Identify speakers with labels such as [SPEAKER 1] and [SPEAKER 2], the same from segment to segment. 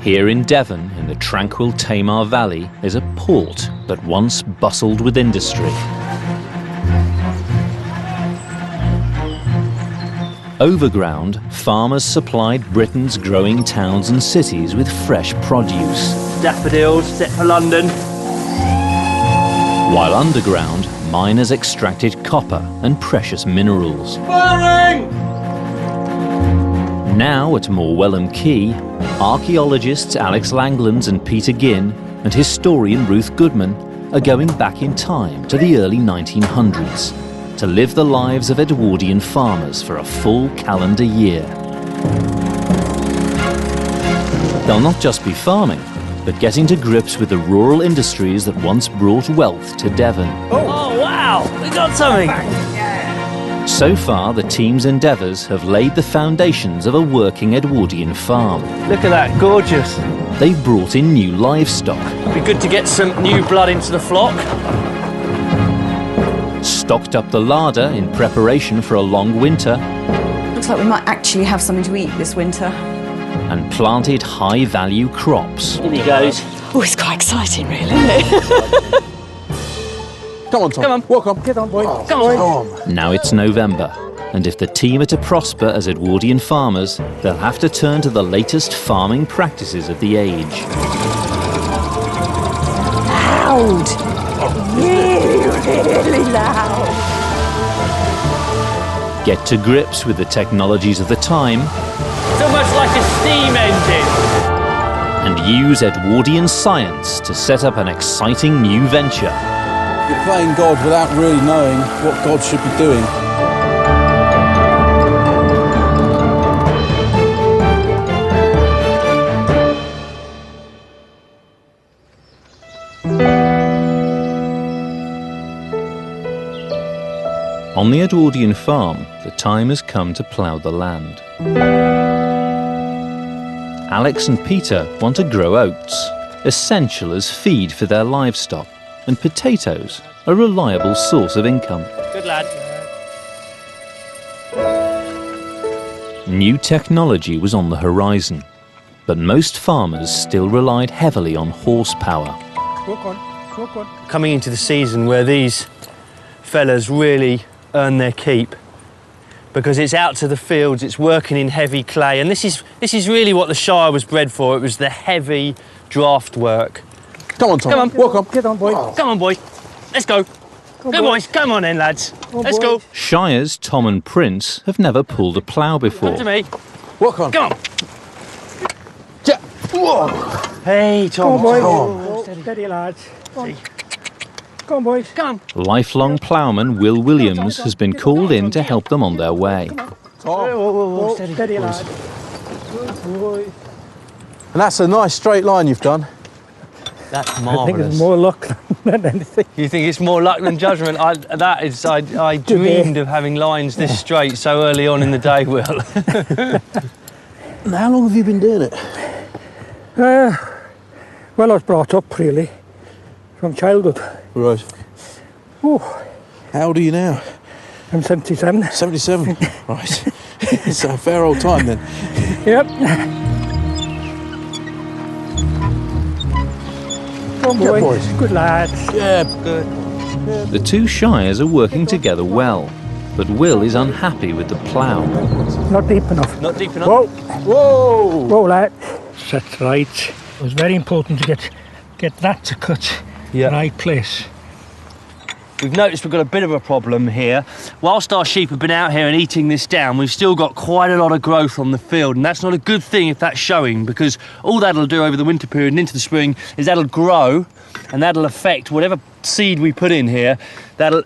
[SPEAKER 1] Here in Devon, in the tranquil Tamar Valley, is a port that once bustled with industry. Overground, farmers supplied Britain's growing towns and cities with fresh produce.
[SPEAKER 2] Daffodils, set for London.
[SPEAKER 1] While underground, miners extracted copper and precious minerals.
[SPEAKER 2] Firing!
[SPEAKER 1] Now at Morwellham Quay, archaeologists Alex Langlands and Peter Ginn and historian Ruth Goodman are going back in time to the early 1900s to live the lives of Edwardian farmers for a full calendar year. They'll not just be farming, but getting to grips with the rural industries that once brought wealth to Devon.
[SPEAKER 2] Oh wow, we got something!
[SPEAKER 1] So far, the team's endeavours have laid the foundations of a working Edwardian farm.
[SPEAKER 2] Look at that, gorgeous.
[SPEAKER 1] They've brought in new livestock.
[SPEAKER 2] It'd be good to get some new blood into the flock.
[SPEAKER 1] Stocked up the larder in preparation for a long winter.
[SPEAKER 3] Looks like we might actually have something to eat this winter.
[SPEAKER 1] And planted high-value crops.
[SPEAKER 2] In he goes.
[SPEAKER 3] Oh, it's quite exciting, really, isn't it?
[SPEAKER 4] Come on, Tom.
[SPEAKER 2] Come on.
[SPEAKER 4] Walk on. Get on, boy.
[SPEAKER 2] Come on.
[SPEAKER 1] Now it's November, and if the team are to prosper as Edwardian farmers, they'll have to turn to the latest farming practices of the age.
[SPEAKER 3] Loud! Really loud!
[SPEAKER 1] Get to grips with the technologies of the time.
[SPEAKER 2] It's almost like a steam engine.
[SPEAKER 1] And use Edwardian science to set up an exciting new venture.
[SPEAKER 4] You're playing God without really knowing what God should be doing.
[SPEAKER 1] On the Edwardian farm, the time has come to plough the land. Alex and Peter want to grow oats, essential as feed for their livestock, and potatoes, a reliable source of income.
[SPEAKER 2] Good lad.
[SPEAKER 1] New technology was on the horizon, but most farmers still relied heavily on horsepower.
[SPEAKER 4] Walk on. Walk on.
[SPEAKER 2] Coming into the season where these fellas really earn their keep, because it's out to the fields, it's working in heavy clay, and this is really what the Shire was bred for. It was the heavy draft work.
[SPEAKER 4] Come on, Tom.
[SPEAKER 2] Come on.
[SPEAKER 4] Walk on.
[SPEAKER 5] Get on, boy.
[SPEAKER 2] Come on, boy. Let's go. Go, boys. Come on then, lads. Let's
[SPEAKER 5] boy.
[SPEAKER 2] go.
[SPEAKER 1] Shire's Tom and Prince have never pulled a plough before.
[SPEAKER 2] Come to me.
[SPEAKER 4] Walk on.
[SPEAKER 2] Come on.
[SPEAKER 4] Ja. Whoa.
[SPEAKER 2] Hey, Tom.
[SPEAKER 5] Come on, boy.
[SPEAKER 4] Tom.
[SPEAKER 5] Oh, steady, lads. Come on. Come on, boys.
[SPEAKER 2] Come on.
[SPEAKER 1] Lifelong ploughman Will Williams has been called in to help them on their way.
[SPEAKER 4] Tom.
[SPEAKER 5] Oh,
[SPEAKER 2] Steady.
[SPEAKER 5] steady, lads. Good boy.
[SPEAKER 4] And that's a nice straight line you've done.
[SPEAKER 2] That's
[SPEAKER 5] I think
[SPEAKER 2] marvellous.
[SPEAKER 5] it's more luck than anything.
[SPEAKER 2] You think it's more luck than judgment? I dreamed of having lines this straight so early on in the day, Will.
[SPEAKER 4] And how long have you been doing it?
[SPEAKER 5] Well, I was brought up, really, from childhood.
[SPEAKER 4] Right.
[SPEAKER 5] Oh,
[SPEAKER 4] How old are you now?
[SPEAKER 5] I'm 77.
[SPEAKER 4] 77. Right. It's a fair old time then.
[SPEAKER 5] Yep. Come on,
[SPEAKER 4] Yeah,
[SPEAKER 5] boys.
[SPEAKER 4] boys.
[SPEAKER 5] Good lads.
[SPEAKER 4] Yeah.
[SPEAKER 2] Good.
[SPEAKER 1] The two Shires are working together well, but Will is unhappy with the plough.
[SPEAKER 5] Not deep enough.
[SPEAKER 2] Not deep enough.
[SPEAKER 5] Whoa.
[SPEAKER 4] Whoa.
[SPEAKER 5] Whoa, lad. That's right. It was very important to get that to cut
[SPEAKER 2] Yeah.
[SPEAKER 5] the right place.
[SPEAKER 2] We've noticed we've got a bit of a problem here. Whilst our sheep have been out here and eating this down, we've still got quite a lot of growth on the field, and that's not a good thing if that's showing, because all that'll do over the winter period and into the spring is that'll grow, and that'll affect whatever seed we put in here. That'll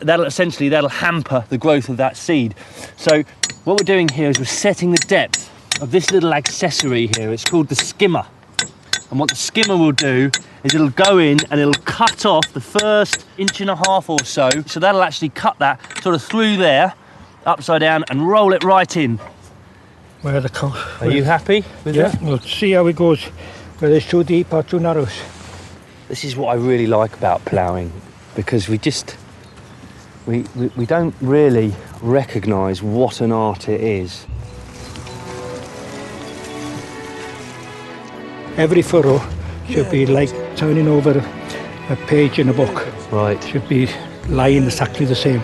[SPEAKER 2] hamper the growth of that seed. So what we're doing here is we're setting the depth of this little accessory here. It's called the skimmer. And what the skimmer will do is it'll go in and it'll cut off the first 1.5 inches or so. So that'll actually cut that sort of through there, upside down, and roll it right in.
[SPEAKER 5] Where the cow.
[SPEAKER 2] Are you happy with
[SPEAKER 5] Yeah,
[SPEAKER 2] that?
[SPEAKER 5] we'll see how it goes, whether it's too deep or too narrow.
[SPEAKER 2] This is what I really like about ploughing, because we don't really recognise what an art it is.
[SPEAKER 5] every furrow should be like turning over a page in a book.
[SPEAKER 2] Right.
[SPEAKER 5] Should be lying exactly the same.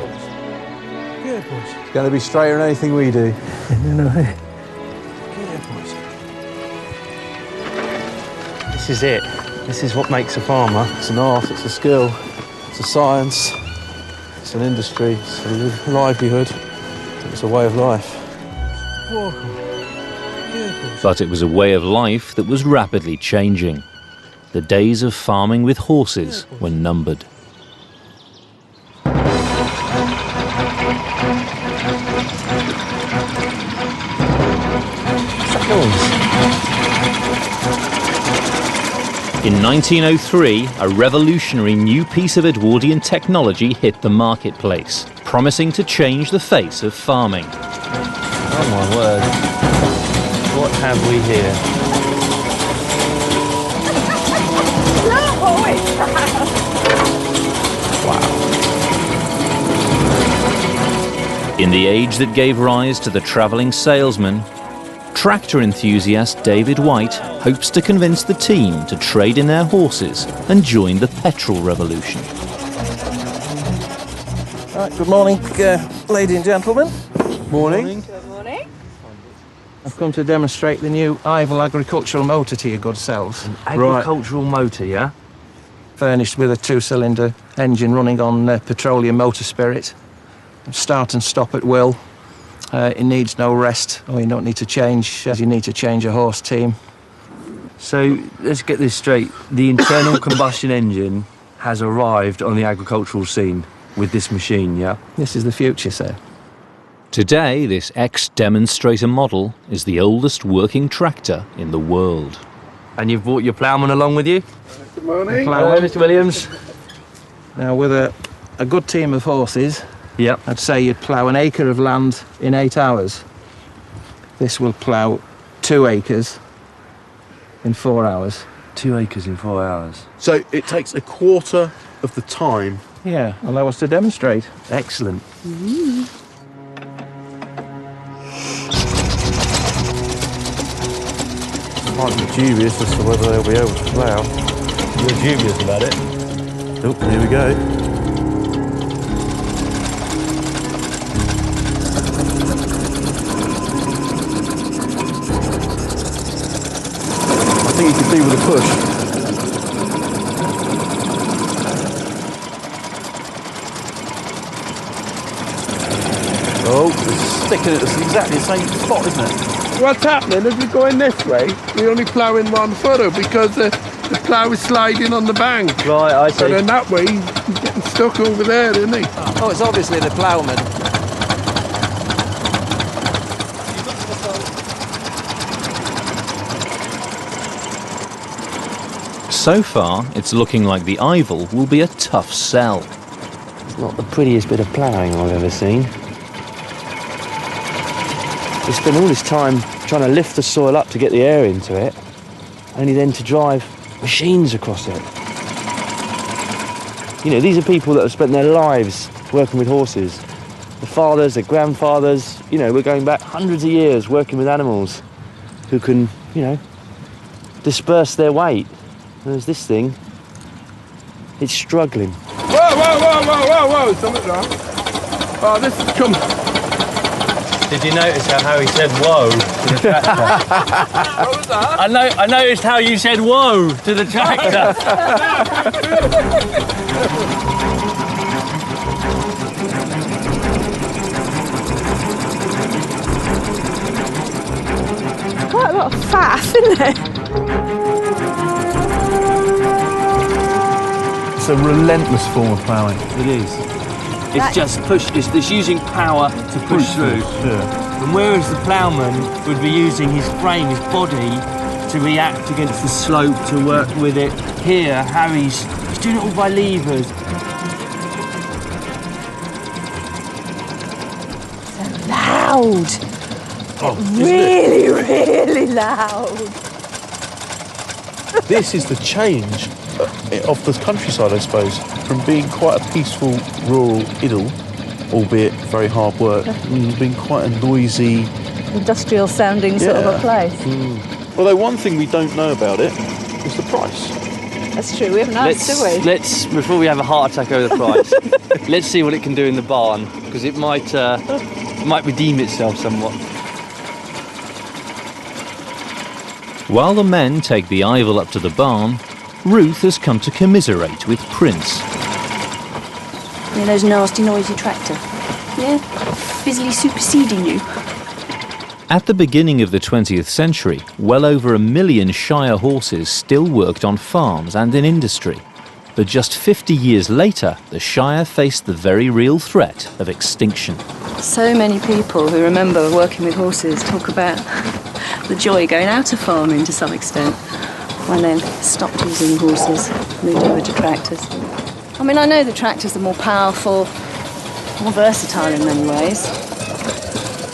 [SPEAKER 4] Good boys.
[SPEAKER 6] It's going to be straighter than anything we do.
[SPEAKER 5] You know,
[SPEAKER 4] Good boys.
[SPEAKER 2] This is it. This is what makes a farmer.
[SPEAKER 6] It's an art, it's a skill, it's a science, it's an industry, it's a livelihood, it's a way of life.
[SPEAKER 1] But it was a way of life that was rapidly changing. The days of farming with horses were numbered. In 1903, a revolutionary new piece of Edwardian technology hit the marketplace, promising to change the face of farming.
[SPEAKER 2] Oh my word. What have we here?
[SPEAKER 1] In the age that gave rise to the travelling salesman, tractor enthusiast David White hopes to convince the team to trade in their horses and join the petrol revolution.
[SPEAKER 7] Right, good morning, ladies and gentlemen.
[SPEAKER 6] Morning.
[SPEAKER 7] Good morning. I've come to demonstrate the new Ivel agricultural motor to your good selves.
[SPEAKER 2] Agricultural motor, yeah?
[SPEAKER 7] Furnished with a 2-cylinder engine running on petroleum motor spirit. Start and stop at will. It needs no rest, or you don't need to change, as you need to change a horse team.
[SPEAKER 2] So let's get this straight. The internal combustion engine has arrived on the agricultural scene with this machine, yeah?
[SPEAKER 7] This is the future, sir.
[SPEAKER 1] Today, this ex-demonstrator model is the oldest working tractor in the world.
[SPEAKER 2] And you've brought your ploughman along with you?
[SPEAKER 7] Good morning.
[SPEAKER 2] Hello, Mr. Williams.
[SPEAKER 7] Now, with a good team of horses,
[SPEAKER 2] Yep.
[SPEAKER 7] I'd say you'd plough an acre of land in 8 hours. This will plough 2 acres in 4 hours.
[SPEAKER 2] 2 acres in 4 hours.
[SPEAKER 8] So it takes a quarter of the time.
[SPEAKER 7] Yeah, allow us to demonstrate.
[SPEAKER 2] Excellent.
[SPEAKER 6] Might be dubious as to whether they'll be able to plough.
[SPEAKER 2] You're dubious about it?
[SPEAKER 6] Oh, here we go. I think you can see with a push. Oh, it's sticking at exactly the same spot, isn't it?
[SPEAKER 9] What's happening is we're going this way, we're only ploughing one furrow because the plough is sliding on the bank.
[SPEAKER 2] Right, I see.
[SPEAKER 9] So then that way he's getting stuck over there, isn't he?
[SPEAKER 7] Oh, it's obviously the ploughman.
[SPEAKER 1] So far, it's looking like the Ivel will be a tough sell.
[SPEAKER 2] It's not the prettiest bit of ploughing I've ever seen. We spend all this time trying to lift the soil up to get the air into it, only then to drive machines across it. You know, these are people that have spent their lives working with horses. The fathers, the grandfathers, you know, we're going back hundreds of years working with animals who can, you know, disperse their weight. There's this thing, it's struggling.
[SPEAKER 9] Whoa, whoa, whoa, whoa, whoa, whoa, something's wrong. Oh, this is coming.
[SPEAKER 2] Did you notice how he said whoa to the tractor?
[SPEAKER 9] What was that?
[SPEAKER 2] I noticed how you said whoa to the tractor.
[SPEAKER 3] Quite a lot of faff, isn't it?
[SPEAKER 6] It's a relentless form of ploughing.
[SPEAKER 2] It is. It's just push. It's using power to push through.
[SPEAKER 6] Yeah.
[SPEAKER 2] And whereas the ploughman would be using his frame, his body, to react against the slope, to work with it, here Harry's doing it all by levers.
[SPEAKER 3] Loud.
[SPEAKER 6] Oh,
[SPEAKER 3] Really, really loud.
[SPEAKER 8] This is the change of the countryside, I suppose, from being quite a peaceful rural idyll, albeit very hard work, being quite a noisy.
[SPEAKER 3] Industrial sounding sort of a place.
[SPEAKER 8] Although one thing we don't know about it is the price.
[SPEAKER 3] That's true, we haven't asked, have we?
[SPEAKER 2] Let's, before we have a heart attack over the price, let's see what it can do in the barn, because it might redeem itself somewhat.
[SPEAKER 1] While the men take the Ivel up to the barn, Ruth has come to commiserate with Prince.
[SPEAKER 10] You know those nasty, noisy tractor? Yeah? Busily superseding you.
[SPEAKER 1] At the beginning of the 20th century, well over 1 million Shire horses still worked on farms and in industry. But just 50 years later, the Shire faced the very real threat of extinction.
[SPEAKER 10] So many people who remember working with horses talk about the joy going out of farming to some extent when they stopped using horses, moved over to tractors. I mean, I know the tractors are more powerful, more versatile in many ways.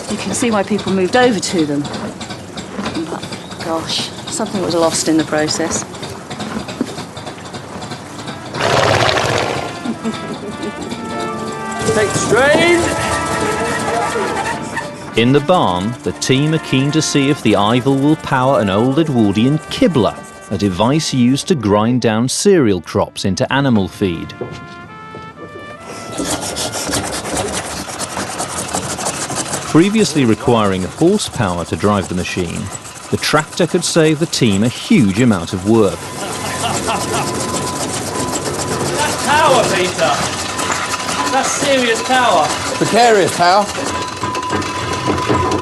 [SPEAKER 10] You can see why people moved over to them. But, gosh, something was lost in the process.
[SPEAKER 2] Take strain!
[SPEAKER 1] In the barn, the team are keen to see if the Ivel will power an old Edwardian kibbler, a device used to grind down cereal crops into animal feed. Previously requiring horsepower to drive the machine, the tractor could save the team a huge amount of work.
[SPEAKER 2] That's power, Peter! That's serious power!
[SPEAKER 4] Precarious power.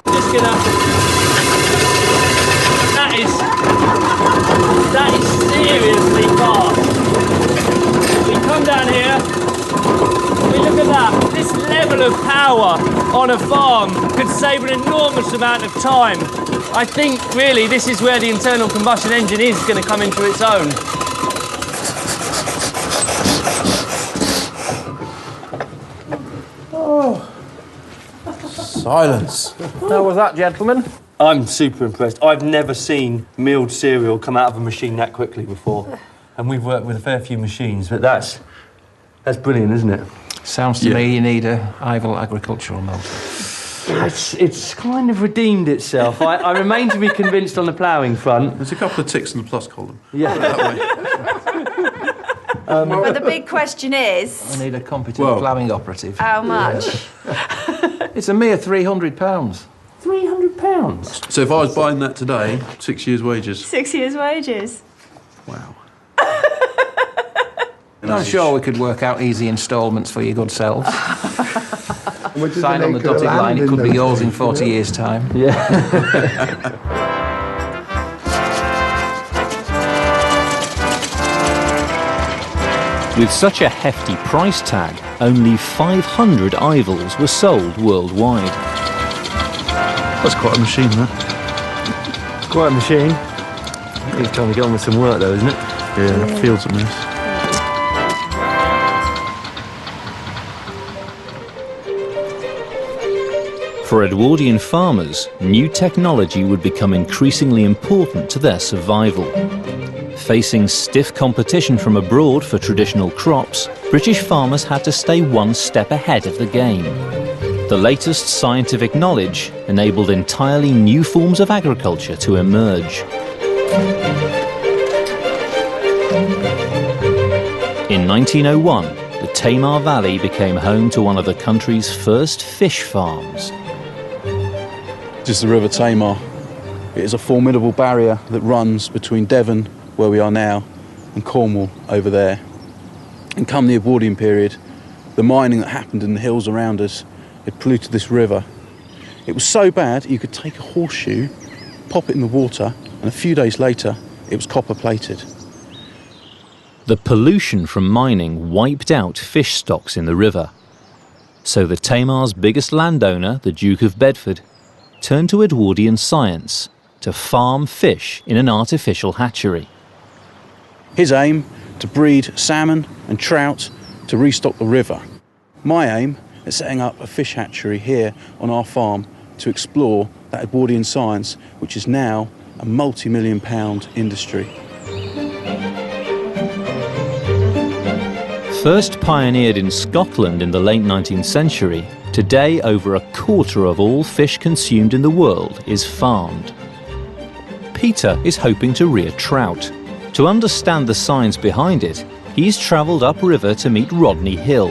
[SPEAKER 2] Just gonna... That is seriously fast. We come down here, we look at that. This level of power on a farm could save an enormous amount of time. I think really this is where the internal combustion engine is going to come into its own.
[SPEAKER 4] Silence.
[SPEAKER 7] How was that, gentlemen?
[SPEAKER 2] I'm super impressed. I've never seen milled cereal come out of a machine that quickly before. And we've worked with a fair few machines, but that's brilliant, isn't it?
[SPEAKER 7] Sounds to me you need a Ivel agricultural motor.
[SPEAKER 2] It's kind of redeemed itself. I remain to be convinced on the ploughing front.
[SPEAKER 8] There's a couple of ticks in the plus column.
[SPEAKER 2] Yeah.
[SPEAKER 3] But the big question is...
[SPEAKER 7] I need a competent ploughing operative.
[SPEAKER 3] How much?
[SPEAKER 7] It's a mere £300.
[SPEAKER 2] £300?
[SPEAKER 8] So if I was buying that today, 6 years' wages.
[SPEAKER 3] 6 years' wages.
[SPEAKER 8] Wow.
[SPEAKER 7] I'm sure we could work out easy instalments for your good selves. Sign on the dotted line, it could be yours in 40 years' time.
[SPEAKER 2] Yeah.
[SPEAKER 1] With such a hefty price tag, only 500 Ivels were sold worldwide.
[SPEAKER 8] That's quite a machine, that.
[SPEAKER 2] It's quite a machine. He's trying to get on with some work though, isn't it?
[SPEAKER 8] Yeah, that field's a mess.
[SPEAKER 1] For Edwardian farmers, new technology would become increasingly important to their survival. Facing stiff competition from abroad for traditional crops, British farmers had to stay one step ahead of the game. The latest scientific knowledge enabled entirely new forms of agriculture to emerge. In 1901, the Tamar Valley became home to one of the country's first fish farms.
[SPEAKER 4] This is the River Tamar. It is a formidable barrier that runs between Devon, where we are now, and Cornwall over there. And come the Edwardian period, the mining that happened in the hills around us, it polluted this river. It was so bad you could take a horseshoe, pop it in the water, and a few days later it was copper plated.
[SPEAKER 1] The pollution from mining wiped out fish stocks in the river. So the Tamar's biggest landowner, the Duke of Bedford, turned to Edwardian science to farm fish in an artificial hatchery.
[SPEAKER 4] His aim, to breed salmon and trout to restock the river. My aim at setting up a fish hatchery here on our farm to explore that Edwardian science, which is now a multi-million-pound industry.
[SPEAKER 1] First pioneered in Scotland in the late 19th century, today over a quarter of all fish consumed in the world is farmed. Peter is hoping to rear trout. To understand the science behind it, he's travelled upriver to meet Rodney Hill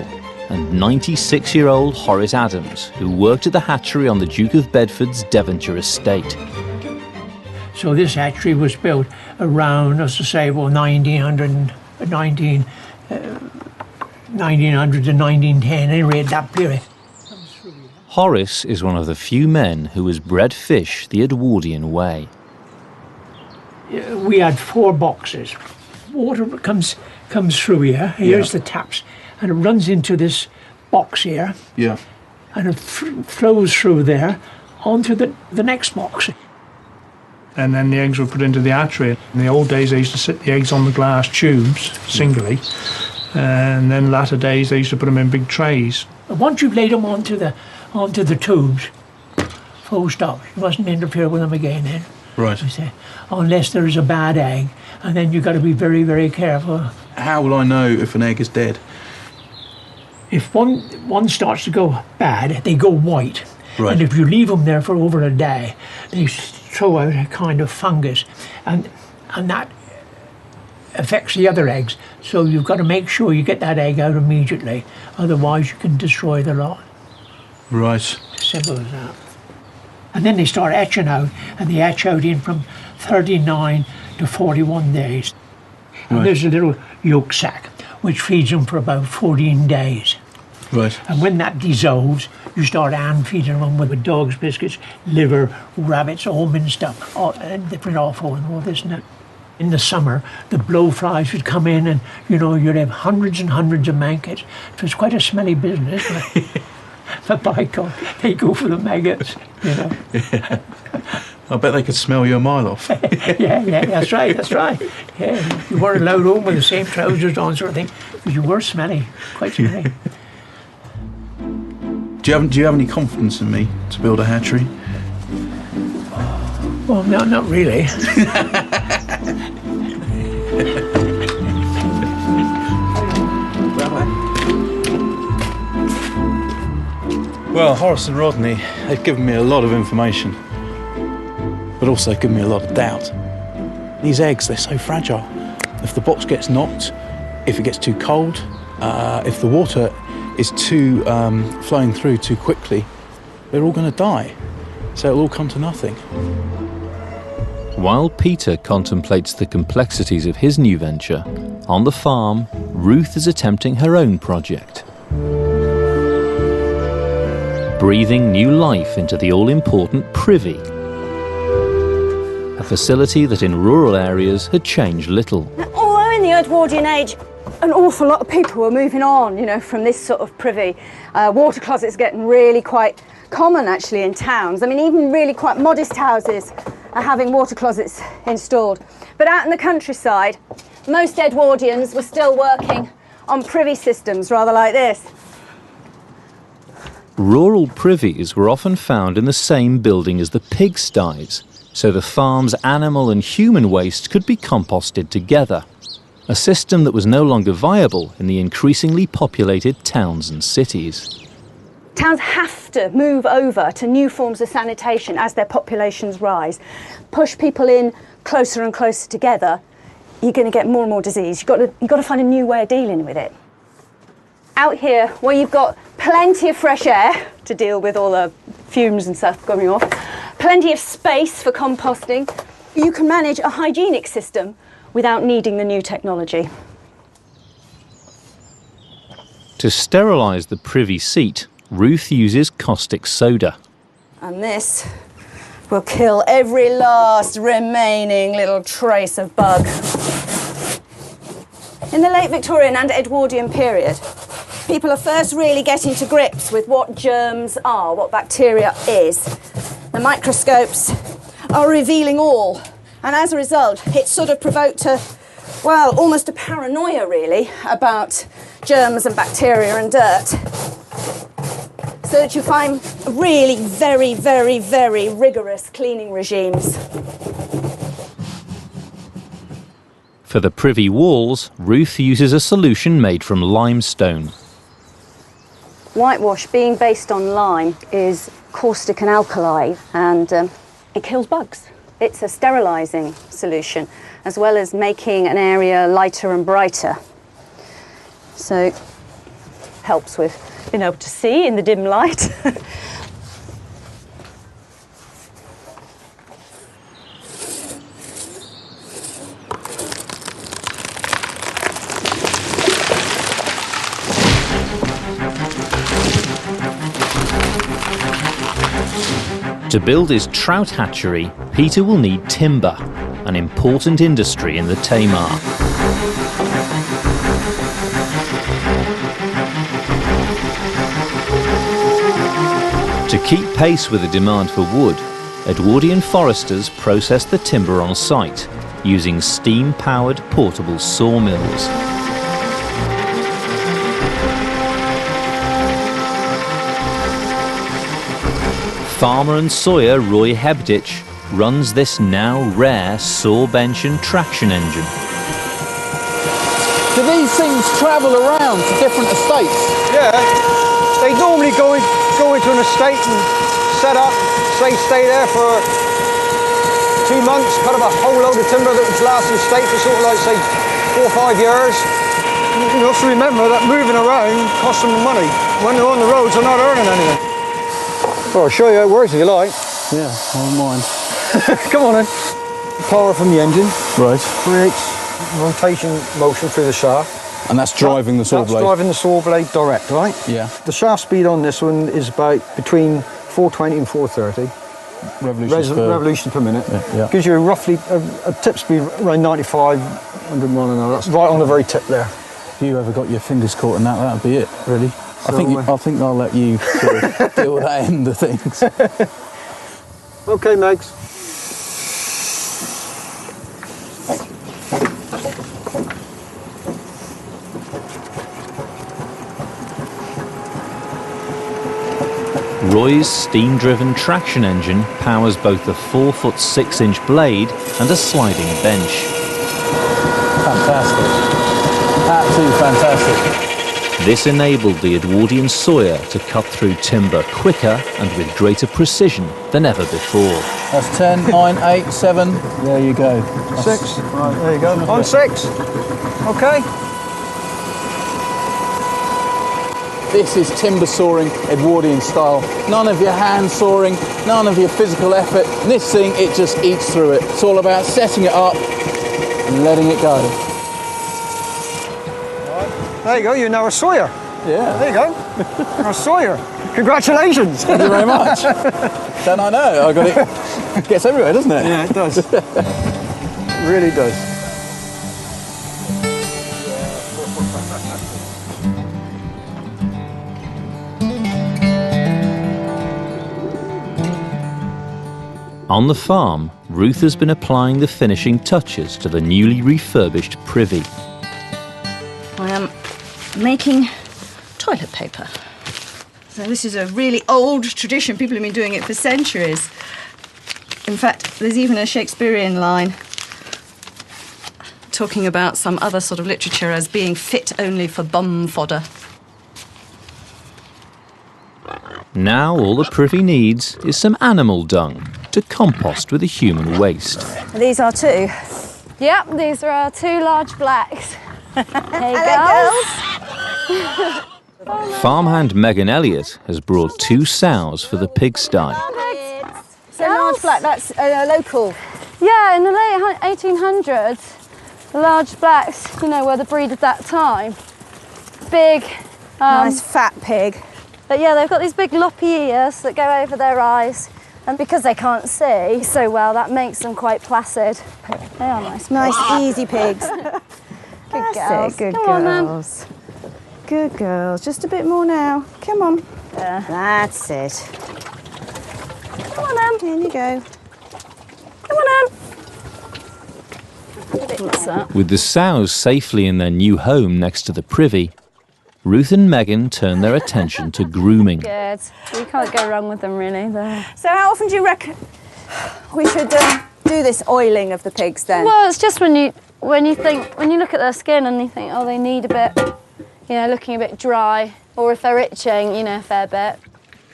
[SPEAKER 1] and 96-year-old Horace Adams, who worked at the hatchery on the Duke of Bedford's Devonshire estate.
[SPEAKER 5] So this hatchery was built around, as to say, well, 1900 to 1910, anyway, that period.
[SPEAKER 1] Horace is one of the few men who has bred fish the Edwardian way.
[SPEAKER 5] We had 4 boxes. Water comes through here. Here's the taps, and it runs into this box here.
[SPEAKER 4] Yeah.
[SPEAKER 5] And it flows through there onto the next box.
[SPEAKER 11] And then the eggs were put into the hatchery. In the old days, they used to sit the eggs on the glass tubes, singly, and then latter days, they used to put them in big trays.
[SPEAKER 5] Once you've laid them onto the tubes, full stop. You mustn't interfere with them again then.
[SPEAKER 4] Right.
[SPEAKER 5] You say, unless there's a bad egg, and then you've got to be very, very careful.
[SPEAKER 4] How will I know if an egg is dead?
[SPEAKER 5] If one starts to go bad, they go white.
[SPEAKER 4] Right.
[SPEAKER 5] And if you leave them there for over a day, they throw out a kind of fungus, and that affects the other eggs. So you've got to make sure you get that egg out immediately, otherwise you can destroy the lot.
[SPEAKER 4] Right.
[SPEAKER 5] Simple as that. And then they start hatching out, and they hatch out in from 39 to 41 days. And
[SPEAKER 4] Right.
[SPEAKER 5] there's a little yolk sac, which feeds them for about 14 days.
[SPEAKER 4] Right.
[SPEAKER 5] And when that dissolves, you start hand feeding them with dogs' biscuits, liver, rabbits, almond stuff, and different offal and all this and that. In the summer, the blowflies would come in, and you'd have hundreds and hundreds of maggots. It was quite a smelly business, but by God, they go for the maggots,
[SPEAKER 4] Yeah. I bet they could smell you a mile off.
[SPEAKER 5] yeah, that's right. Yeah, you weren't allowed home with the same trousers on, sort of thing, because you were smelly, quite smelly.
[SPEAKER 4] Do you have any confidence in me to build a hatchery?
[SPEAKER 5] Well, no, not really.
[SPEAKER 4] Well, Horace and Rodney, they've given me a lot of information, but also given me a lot of doubt. These eggs, they're so fragile. If the box gets knocked, if it gets too cold, if the water is too flowing through too quickly, they're all going to die. So it'll all come to nothing.
[SPEAKER 1] While Peter contemplates the complexities of his new venture, on the farm, Ruth is attempting her own project. Breathing new life into the all-important privy, a facility that in rural areas had changed little.
[SPEAKER 12] Although in the Edwardian age, an awful lot of people were moving on, from this sort of privy. Water closets getting really quite common actually in towns. I mean, even really quite modest houses are having water closets installed. But out in the countryside, most Edwardians were still working on privy systems, rather like this.
[SPEAKER 1] Rural privies were often found in the same building as the pigsties, so the farm's animal and human waste could be composted together, a system that was no longer viable in the increasingly populated towns and cities.
[SPEAKER 12] Towns have to move over to new forms of sanitation as their populations rise. Push people in closer and closer together, you're going to get more and more disease. You've got to find a new way of dealing with it. Out here, where you've got plenty of fresh air to deal with all the fumes and stuff coming off, plenty of space for composting, you can manage a hygienic system without needing the new technology.
[SPEAKER 1] To sterilise the privy seat, Ruth uses caustic soda.
[SPEAKER 12] And this will kill every last remaining little trace of bug. In the late Victorian and Edwardian period, people are first really getting to grips with what germs are, what bacteria is. The microscopes are revealing all. And as a result, it sort of provoked almost a paranoia really about germs and bacteria and dirt. So that you find really very, very, very rigorous cleaning regimes.
[SPEAKER 1] For the privy walls, Ruth uses a solution made from limestone.
[SPEAKER 12] Whitewash, being based on lime, is caustic and alkali, and it kills bugs. It's a sterilising solution, as well as making an area lighter and brighter. So, helps with being able to see in the dim light.
[SPEAKER 1] To build his trout hatchery, Peter will need timber, an important industry in the Tamar. To keep pace with the demand for wood, Edwardian foresters process the timber on site, using steam-powered portable sawmills. Farmer and sawyer Roy Hebditch runs this now rare saw bench and traction engine.
[SPEAKER 4] Do these things travel around to different estates?
[SPEAKER 13] Yeah, they normally go into an estate and set up, stay there for 2 months, cut up a whole load of timber that would last the estate for sort of like, say, 4 or 5 years. You have to remember that moving around costs them money. When they're on the roads, they're not earning anything. Well, I'll show you how it works if you like.
[SPEAKER 4] Yeah, I don't mind.
[SPEAKER 13] Come on then. Power from the engine.
[SPEAKER 4] Right.
[SPEAKER 13] Creates rotation motion through the shaft.
[SPEAKER 4] And that's driving the saw blade?
[SPEAKER 13] That's driving the saw blade direct, right?
[SPEAKER 4] Yeah.
[SPEAKER 13] The shaft speed on this one is about between 420 and 430. Revolutions per minute.
[SPEAKER 4] Yeah.
[SPEAKER 13] Gives you roughly a tip speed around 95, 100 mile an hour. That's right on the very tip there.
[SPEAKER 4] If you ever got your fingers caught in that, that'd be it, really. I think I'll let you sort of deal with that end of things.
[SPEAKER 13] Okay, Megs.
[SPEAKER 1] Roy's steam-driven traction engine powers both the 4-foot 6-inch blade and a sliding bench.
[SPEAKER 4] Fantastic. Absolutely fantastic.
[SPEAKER 1] This enabled the Edwardian sawyer to cut through timber quicker and with greater precision than ever before.
[SPEAKER 4] That's 10, 9, 8, 7. There you go.
[SPEAKER 13] 6. Right, there you go. On 6. Okay.
[SPEAKER 4] This is timber sawing Edwardian style. None of your hand sawing, none of your physical effort. This thing, it just eats through it. It's all about setting it up and letting it go.
[SPEAKER 13] There you go, you're now a sawyer.
[SPEAKER 4] Yeah.
[SPEAKER 13] There you go. You're a sawyer. Congratulations.
[SPEAKER 4] Thank you very much. Then I know, I got it. It gets everywhere, doesn't it?
[SPEAKER 13] Yeah, it does. It really does.
[SPEAKER 1] On the farm, Ruth has been applying the finishing touches to the newly refurbished privy.
[SPEAKER 10] I am making toilet paper. So this is a really old tradition. People have been doing it for centuries. In fact, there's even a Shakespearean line talking about some other sort of literature as being fit only for bum fodder.
[SPEAKER 1] Now all the privy needs is some animal dung to compost with the human waste.
[SPEAKER 12] These are 2.
[SPEAKER 14] Yep, these are our 2 large blacks. Hey, girls.
[SPEAKER 1] Farmhand Megan Elliott has brought 2 sows for the pigsty.
[SPEAKER 12] So large black, that's local?
[SPEAKER 14] Yeah, in the late 1800s, the large blacks, you know, were the breed of that time. Big.
[SPEAKER 12] Nice fat pig.
[SPEAKER 14] But yeah, they've got these big loppy ears that go over their eyes. And because they can't see so well, that makes them quite placid. They are nice.
[SPEAKER 12] Nice, easy pigs.
[SPEAKER 14] Good girls.
[SPEAKER 12] Good
[SPEAKER 14] Come
[SPEAKER 12] girls. Good girls. Just a bit more now. Come on.
[SPEAKER 14] Yeah.
[SPEAKER 12] That's it.
[SPEAKER 14] Come on, Em.
[SPEAKER 12] In you go.
[SPEAKER 14] Come on, Em. What's that?
[SPEAKER 1] With the sows safely in their new home next to the privy, Ruth and Megan turn their attention to grooming.
[SPEAKER 14] Good. You can't go wrong with them, really.
[SPEAKER 12] So how often do you reckon we should do this oiling of the pigs then?
[SPEAKER 14] Well, it's just when you look at their skin and you think, oh, they need a bit, you know, looking a bit dry, or if they're itching, you know, a fair bit.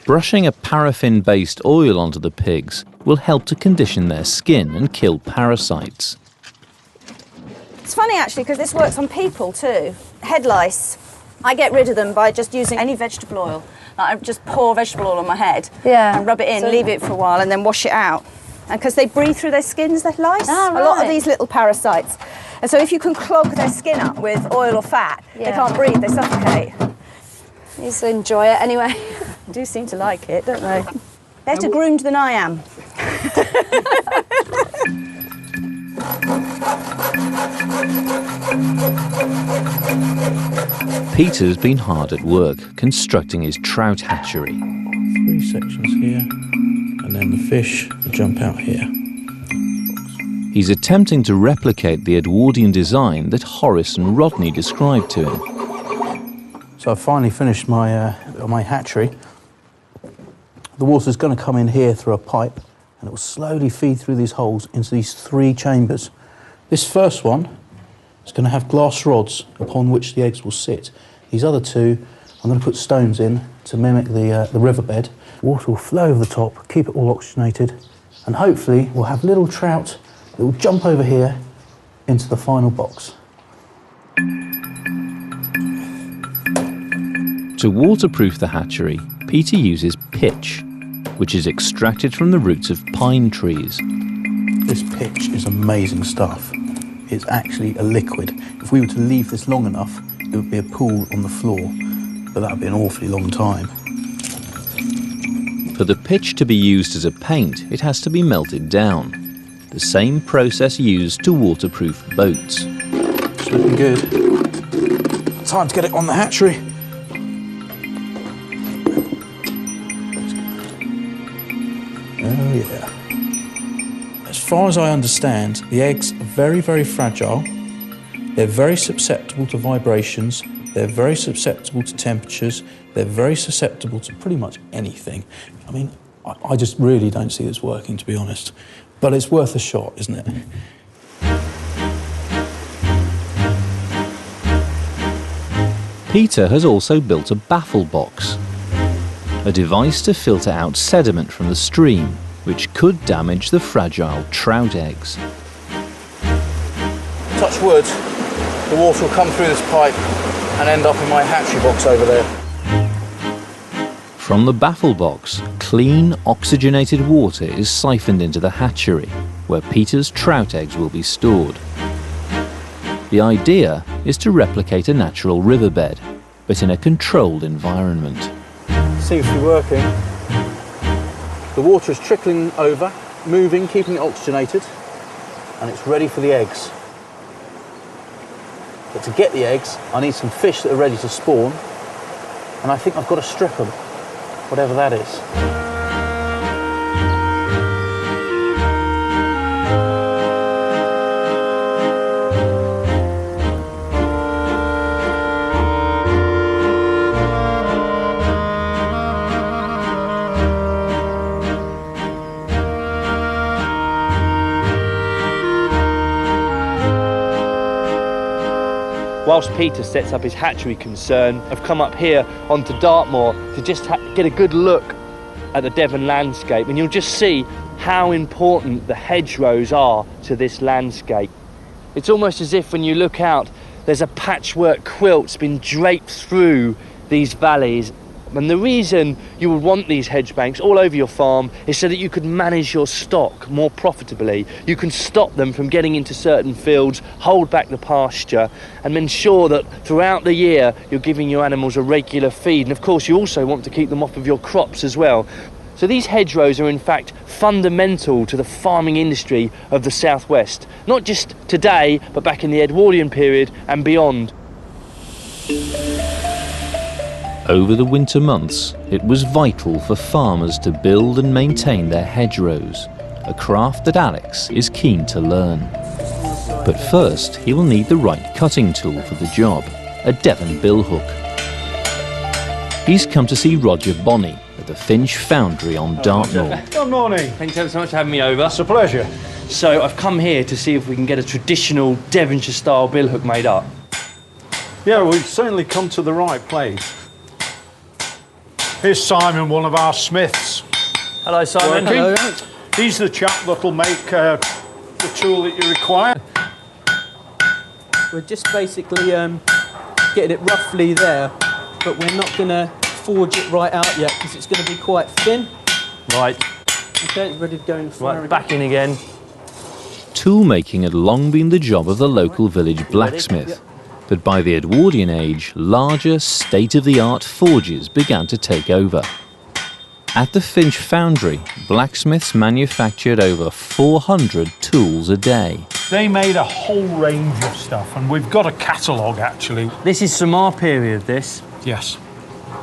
[SPEAKER 1] Brushing a paraffin-based oil onto the pigs will help to condition their skin and kill parasites.
[SPEAKER 12] It's funny actually because this works on people too. Head lice, I get rid of them by just using any vegetable oil. Like I just pour vegetable oil on my head and rub it in, leave it for a while and then wash it out. And because they breathe through their skins, they're lice. A lot of these little parasites. And so if you can clog their skin up with oil or fat, they can't breathe, they suffocate.
[SPEAKER 14] You used to enjoy it anyway.
[SPEAKER 12] They do seem to like it, don't they? Better groomed than I am.
[SPEAKER 1] Peter's been hard at work constructing his trout hatchery.
[SPEAKER 8] 3 sections here, and then the fish will jump out here.
[SPEAKER 1] He's attempting to replicate the Edwardian design that Horace and Rodney described to him.
[SPEAKER 4] So I've finally finished my hatchery. The water's going to come in here through a pipe and it will slowly feed through these holes into these 3 chambers. This first one is going to have glass rods upon which the eggs will sit. These other 2, I'm going to put stones in to mimic the riverbed. Water will flow over the top, keep it all oxygenated, and hopefully we'll have little trout that will jump over here into the final box.
[SPEAKER 1] To waterproof the hatchery, Peter uses pitch, which is extracted from the roots of pine trees.
[SPEAKER 4] This pitch is amazing stuff. It's actually a liquid. If we were to leave this long enough, it would be a pool on the floor, but that would be an awfully long time.
[SPEAKER 1] For the pitch to be used as a paint, it has to be melted down. The same process used to waterproof boats.
[SPEAKER 4] It's looking good. Time to get it on the hatchery. Oh yeah. As far as I understand, the eggs are very, very fragile. They're very susceptible to vibrations. They're very susceptible to temperatures. They're very susceptible to pretty much anything. I mean, I just really don't see this working, to be honest. But it's worth a shot, isn't it?
[SPEAKER 1] Peter has also built a baffle box, a device to filter out sediment from the stream, which could damage the fragile trout eggs.
[SPEAKER 4] Touch wood, the water will come through this pipe and end up in my hatchery box over there.
[SPEAKER 1] From the baffle box, clean, oxygenated water is siphoned into the hatchery, where Peter's trout eggs will be stored. The idea is to replicate a natural riverbed, but in a controlled environment.
[SPEAKER 4] Seems to be working. The water is trickling over, moving, keeping it oxygenated, and it's ready for the eggs. But to get the eggs, I need some fish that are ready to spawn, and I think I've got to strip them, whatever that is.
[SPEAKER 2] Whilst Peter sets up his hatchery concern, I've come up here onto Dartmoor to just get a good look at the Devon landscape, and you'll just see how important the hedgerows are to this landscape. It's almost as if when you look out, there's a patchwork quilt that's been draped through these valleys. And the reason you would want these hedge banks all over your farm is so that you could manage your stock more profitably. You can stop them from getting into certain fields, hold back the pasture, and ensure that throughout the year you're giving your animals a regular feed. And of course you also want to keep them off of your crops as well. So these hedgerows are in fact fundamental to the farming industry of the southwest, not just today, but back in the Edwardian period and beyond.
[SPEAKER 1] Over the winter months, it was vital for farmers to build and maintain their hedgerows, a craft that Alex is keen to learn. But first, he will need the right cutting tool for the job, a Devon billhook. He's come to see Roger Bonney at the Finch Foundry on Dartmoor.
[SPEAKER 15] Good morning.
[SPEAKER 2] Thanks ever so much for having me over.
[SPEAKER 15] It's a pleasure.
[SPEAKER 2] So I've come here to see if we can get a traditional Devonshire-style billhook made up.
[SPEAKER 15] Yeah, we've certainly come to the right place. Here's Simon, one of our smiths.
[SPEAKER 2] Hello, Simon.
[SPEAKER 15] Hello. He's the chap that'll make the tool that you require.
[SPEAKER 16] We're just basically getting it roughly there, but we're not going to forge it right out yet because it's going to be quite thin.
[SPEAKER 2] Right.
[SPEAKER 16] Okay, ready to go in the fire.
[SPEAKER 2] Right, back in again.
[SPEAKER 1] Tool making had long been the job of the local village blacksmith, but by the Edwardian age, larger, state-of-the-art forges began to take over. At the Finch foundry, blacksmiths manufactured over 400 tools a day.
[SPEAKER 15] They made a whole range of stuff, and we've got a catalogue, actually.
[SPEAKER 2] This is from our period, this?
[SPEAKER 15] Yes.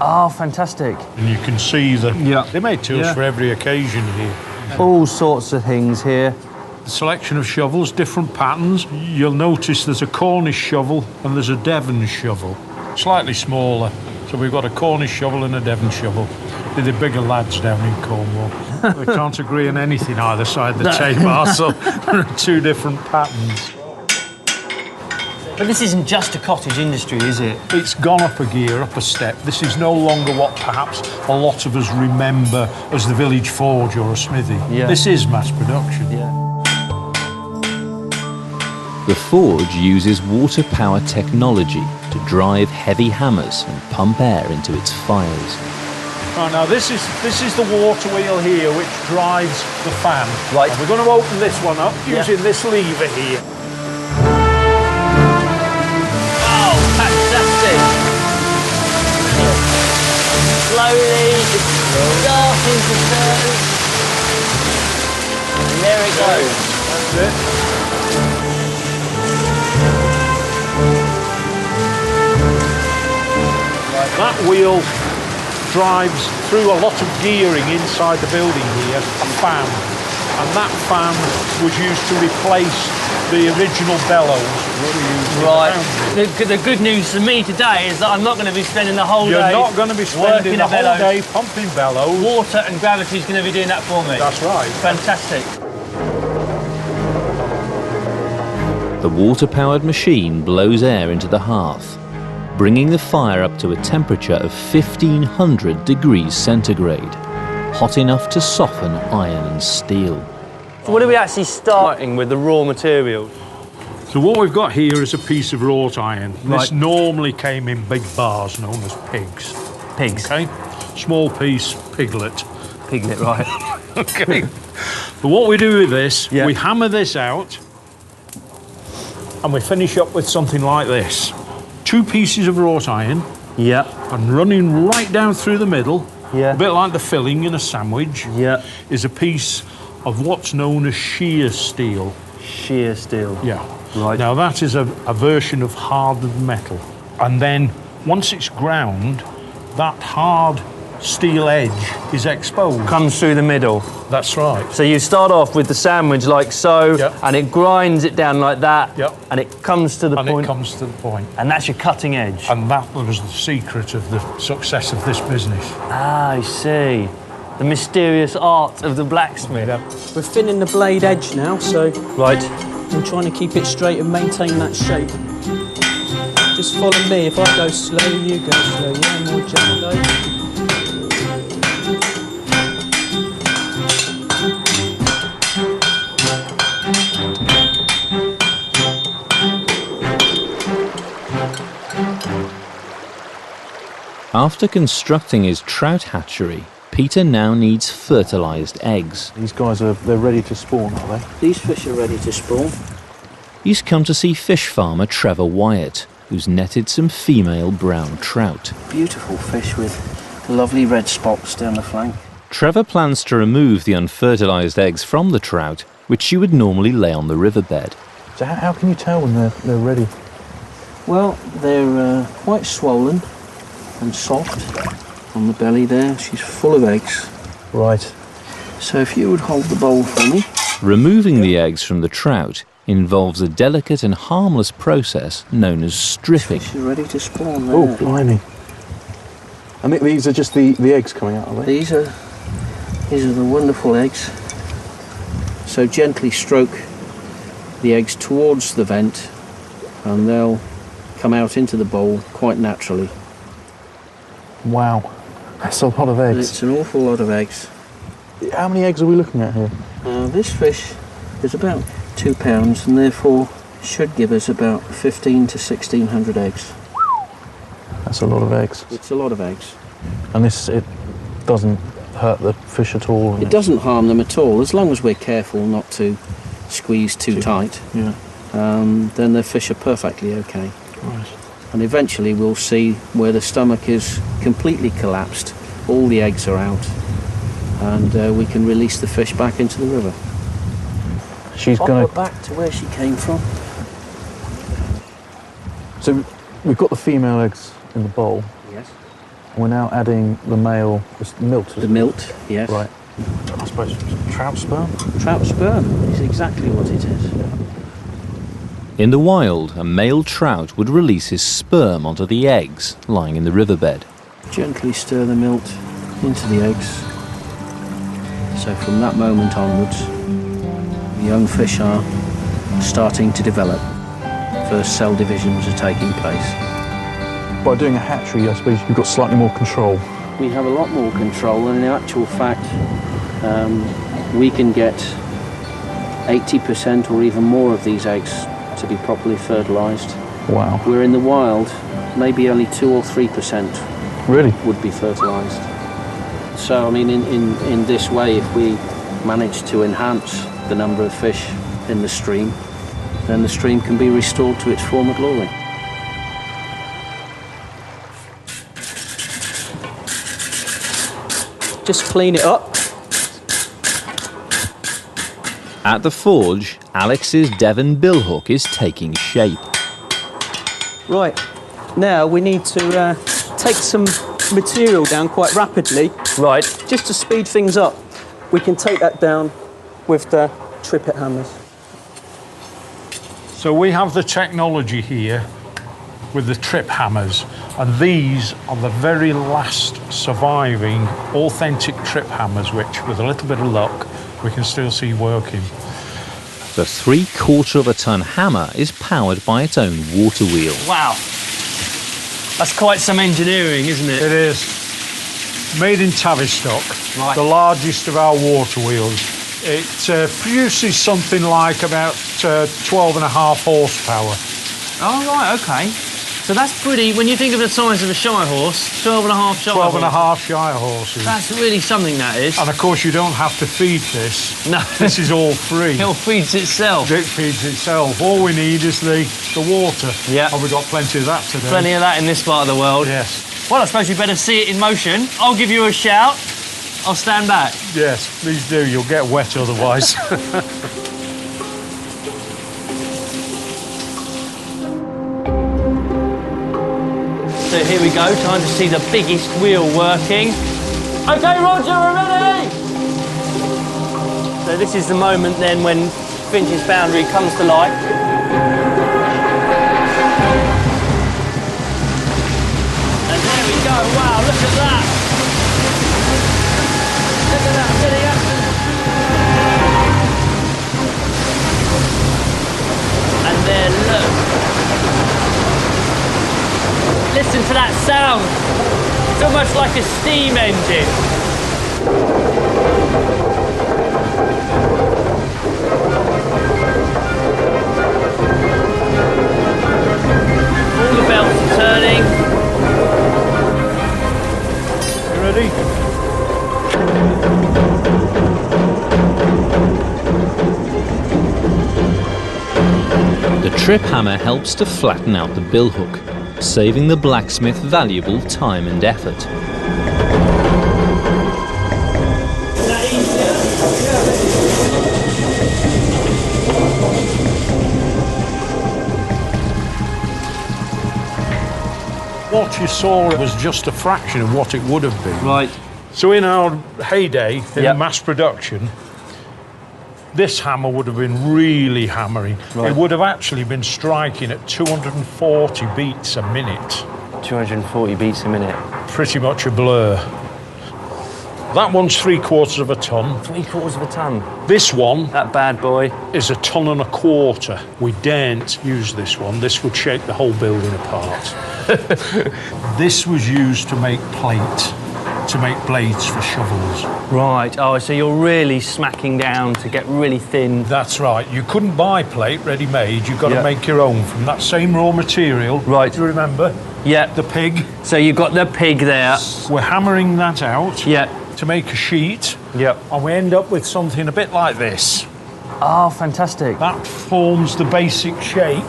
[SPEAKER 2] Oh, fantastic.
[SPEAKER 15] And you can see that they made tools for every occasion here.
[SPEAKER 2] All sorts of things here.
[SPEAKER 15] The selection of shovels, different patterns. You'll notice there's a Cornish shovel and there's a Devon shovel. Slightly smaller. So we've got a Cornish shovel and a Devon shovel. They're the bigger lads down in Cornwall. They can't agree on anything either side of the table, so there are two different patterns.
[SPEAKER 2] But this isn't just a cottage industry, is it?
[SPEAKER 15] It's gone up a gear, up a step. This is no longer what perhaps a lot of us remember as the village forge or a smithy.
[SPEAKER 2] Yeah.
[SPEAKER 15] This is mass production.
[SPEAKER 2] Yeah.
[SPEAKER 1] The forge uses water-power technology to drive heavy hammers and pump air into its fires.
[SPEAKER 15] Right, now this is the water wheel here which drives the fan.
[SPEAKER 2] Right.
[SPEAKER 15] And we're going to open this one up using this lever here.
[SPEAKER 2] Oh, fantastic! Slowly, it's starting to turn. And there it goes.
[SPEAKER 15] That's it. That wheel drives through a lot of gearing inside the building here, a fan. And that fan was used to replace the original bellows that we used.
[SPEAKER 2] Right. The good news for me today is that I'm not going to be spending the whole day.
[SPEAKER 15] You're not going to be spending the whole day pumping bellows.
[SPEAKER 2] Water and gravity is going to be doing that for me.
[SPEAKER 15] That's right.
[SPEAKER 2] Fantastic.
[SPEAKER 1] The water-powered machine blows air into the hearth, bringing the fire up to a temperature of 1500 degrees centigrade, hot enough to soften iron and steel.
[SPEAKER 2] So what are we actually starting with, the raw materials?
[SPEAKER 15] So what we've got here is a piece of wrought iron.
[SPEAKER 2] Right.
[SPEAKER 15] This normally came in big bars known as pigs.
[SPEAKER 2] Pigs.
[SPEAKER 15] Okay? Small piece, piglet.
[SPEAKER 2] Piglet, right.
[SPEAKER 15] Okay. But what we do with this, we hammer this out and we finish up with something like this. 2 pieces of wrought iron.
[SPEAKER 2] Yeah.
[SPEAKER 15] And running right down through the middle,
[SPEAKER 2] a
[SPEAKER 15] bit like the filling in a sandwich, is a piece of what's known as shear steel.
[SPEAKER 2] Shear steel.
[SPEAKER 15] Yeah.
[SPEAKER 2] Right.
[SPEAKER 15] Now that is a version of hardened metal. And then once it's ground, that hard steel edge is exposed.
[SPEAKER 2] Comes through the middle.
[SPEAKER 15] That's right.
[SPEAKER 2] So you start off with the sandwich like so, and it grinds it down like that, and it comes to the point.
[SPEAKER 15] And it comes to the point.
[SPEAKER 2] And that's your cutting edge.
[SPEAKER 15] And that was the secret of the success of this business.
[SPEAKER 2] Ah, I see. The mysterious art of the blacksmith.
[SPEAKER 16] We're thinning the blade edge now, so
[SPEAKER 2] right.
[SPEAKER 16] I'm trying to keep it straight and maintain that shape. Just follow me. If I go slow, you go slow. Yeah, more gently.
[SPEAKER 1] After constructing his trout hatchery, Peter now needs fertilised eggs.
[SPEAKER 8] These guys they're ready to spawn, are they?
[SPEAKER 16] These fish are ready to spawn.
[SPEAKER 1] He's come to see fish farmer Trevor Wyatt, who's netted some female brown trout.
[SPEAKER 16] Beautiful fish with lovely red spots down the flank.
[SPEAKER 1] Trevor plans to remove the unfertilised eggs from the trout, which she would normally lay on the riverbed.
[SPEAKER 8] So how can you tell when they're ready?
[SPEAKER 16] Well, they're quite swollen and soft on the belly there. She's full of eggs.
[SPEAKER 8] Right.
[SPEAKER 16] So if you would hold the bowl for me.
[SPEAKER 1] Removing the eggs from the trout involves a delicate and harmless process known as stripping.
[SPEAKER 16] She's ready to spawn there.
[SPEAKER 8] Oh, blimey. And these are just the eggs coming out, are they?
[SPEAKER 16] These are the wonderful eggs. So gently stroke the eggs towards the vent and they'll come out into the bowl quite naturally.
[SPEAKER 8] Wow.
[SPEAKER 4] That's a lot of eggs.
[SPEAKER 16] It's an awful lot of eggs.
[SPEAKER 4] How many eggs are we looking at here?
[SPEAKER 16] This fish is about 2 pounds and therefore should give us about 15 to 1600 eggs.
[SPEAKER 4] That's a lot of eggs.
[SPEAKER 16] It's a lot of eggs.
[SPEAKER 4] And it doesn't hurt the fish at all?
[SPEAKER 16] It doesn't harm them at all, as long as we're careful not to squeeze too tight.
[SPEAKER 4] Yeah.
[SPEAKER 16] Then the fish are perfectly okay.
[SPEAKER 4] Right.
[SPEAKER 16] And eventually we'll see where the stomach is completely collapsed, all the eggs are out, and we can release the fish back into the river.
[SPEAKER 4] She's
[SPEAKER 16] Pop
[SPEAKER 4] going
[SPEAKER 16] her back to where she came from.
[SPEAKER 4] So we've got the female eggs in the bowl.
[SPEAKER 16] Yes.
[SPEAKER 4] And we're now adding the male, the milt.
[SPEAKER 16] The milt, yes.
[SPEAKER 4] Right. I suppose trout sperm?
[SPEAKER 16] Trout sperm is exactly what it is.
[SPEAKER 1] In the wild, a male trout would release his sperm onto the eggs lying in the riverbed.
[SPEAKER 16] Gently stir the milt into the eggs. So from that moment onwards, the young fish are starting to develop. First cell divisions are taking place.
[SPEAKER 4] By doing a hatchery, I suppose you've got slightly more control.
[SPEAKER 16] We have a lot more control, and in actual fact, we can get 80% or even more of these eggs to be properly fertilised.
[SPEAKER 4] Wow.
[SPEAKER 16] Where in the wild, maybe only 2 or 3%
[SPEAKER 4] really
[SPEAKER 16] would be fertilised. So, I mean, in this way, if we manage to enhance the number of fish in the stream, then the stream can be restored to its former glory. Just clean it up.
[SPEAKER 1] At the forge, Alex's Devon billhook is taking shape.
[SPEAKER 17] Right, now we need to take some material down quite rapidly.
[SPEAKER 2] Right.
[SPEAKER 17] Just to speed things up. We can take that down with the trippet hammers.
[SPEAKER 15] So we have the technology here with the trip hammers, and these are the very last surviving authentic trip hammers, which with a little bit of luck we can still see working.
[SPEAKER 1] The 3/4 ton hammer is powered by its own water wheel.
[SPEAKER 2] Wow. That's quite some engineering, isn't it?
[SPEAKER 15] It is. Made in Tavistock,
[SPEAKER 2] right.
[SPEAKER 15] The largest of our water wheels. It produces something like about 12.5 horsepower.
[SPEAKER 2] Oh, right, okay. So that's pretty, when you think of the size of a Shire horse, 12.5 Shire
[SPEAKER 15] 12.5 Shire horses.
[SPEAKER 2] That's really something, that is.
[SPEAKER 15] And of course you don't have to feed this.
[SPEAKER 2] No.
[SPEAKER 15] This is all free.
[SPEAKER 2] It all feeds itself.
[SPEAKER 15] It feeds itself. All we need is the water.
[SPEAKER 2] Yeah.
[SPEAKER 15] And we've got plenty of that today.
[SPEAKER 2] Plenty of that in this part of the world.
[SPEAKER 15] Yes.
[SPEAKER 2] Well, I suppose you better see it in motion. I'll give you a shout. I'll stand back.
[SPEAKER 15] Yes, please do. You'll get wet otherwise.
[SPEAKER 2] So here we go, time to see the biggest wheel working. Okay, Roger, we're ready! So this is the moment then when Finch's boundary comes to light. And there we go, wow, look at that! Look at that, getting action! And then look. Listen to that sound. It's almost like a steam engine. All the belts are turning.
[SPEAKER 15] You ready?
[SPEAKER 1] The trip hammer helps to flatten out the billhook, saving the blacksmith valuable time and effort.
[SPEAKER 15] What you saw was just a fraction of what it would have been.
[SPEAKER 2] Right.
[SPEAKER 15] So in our heyday, in
[SPEAKER 2] Yep.
[SPEAKER 15] mass production, this hammer would have been really hammering.
[SPEAKER 2] Right.
[SPEAKER 15] It would have actually been striking at 240 beats a minute.
[SPEAKER 2] 240 beats a minute.
[SPEAKER 15] Pretty much a blur. That one's 3/4 ton.
[SPEAKER 2] 3/4 of a ton.
[SPEAKER 15] This one,
[SPEAKER 2] that bad boy,
[SPEAKER 15] is 1.25 tons. We daren't use this one. This would shake the whole building apart. This was used to make plate. to make blades for shovels.
[SPEAKER 2] Right, oh, so you're really smacking down to get really thin.
[SPEAKER 15] That's right. You couldn't buy plate ready-made. You've got
[SPEAKER 2] Yeah.
[SPEAKER 15] to make your own from that same raw material.
[SPEAKER 2] Right.
[SPEAKER 15] Do you remember?
[SPEAKER 2] Yeah.
[SPEAKER 15] The pig.
[SPEAKER 2] So you've got the pig there.
[SPEAKER 15] We're hammering that out.
[SPEAKER 2] Yeah.
[SPEAKER 15] To make a sheet.
[SPEAKER 2] Yep.
[SPEAKER 15] And we end up with something a bit like this.
[SPEAKER 2] Oh, fantastic.
[SPEAKER 15] That forms the basic shape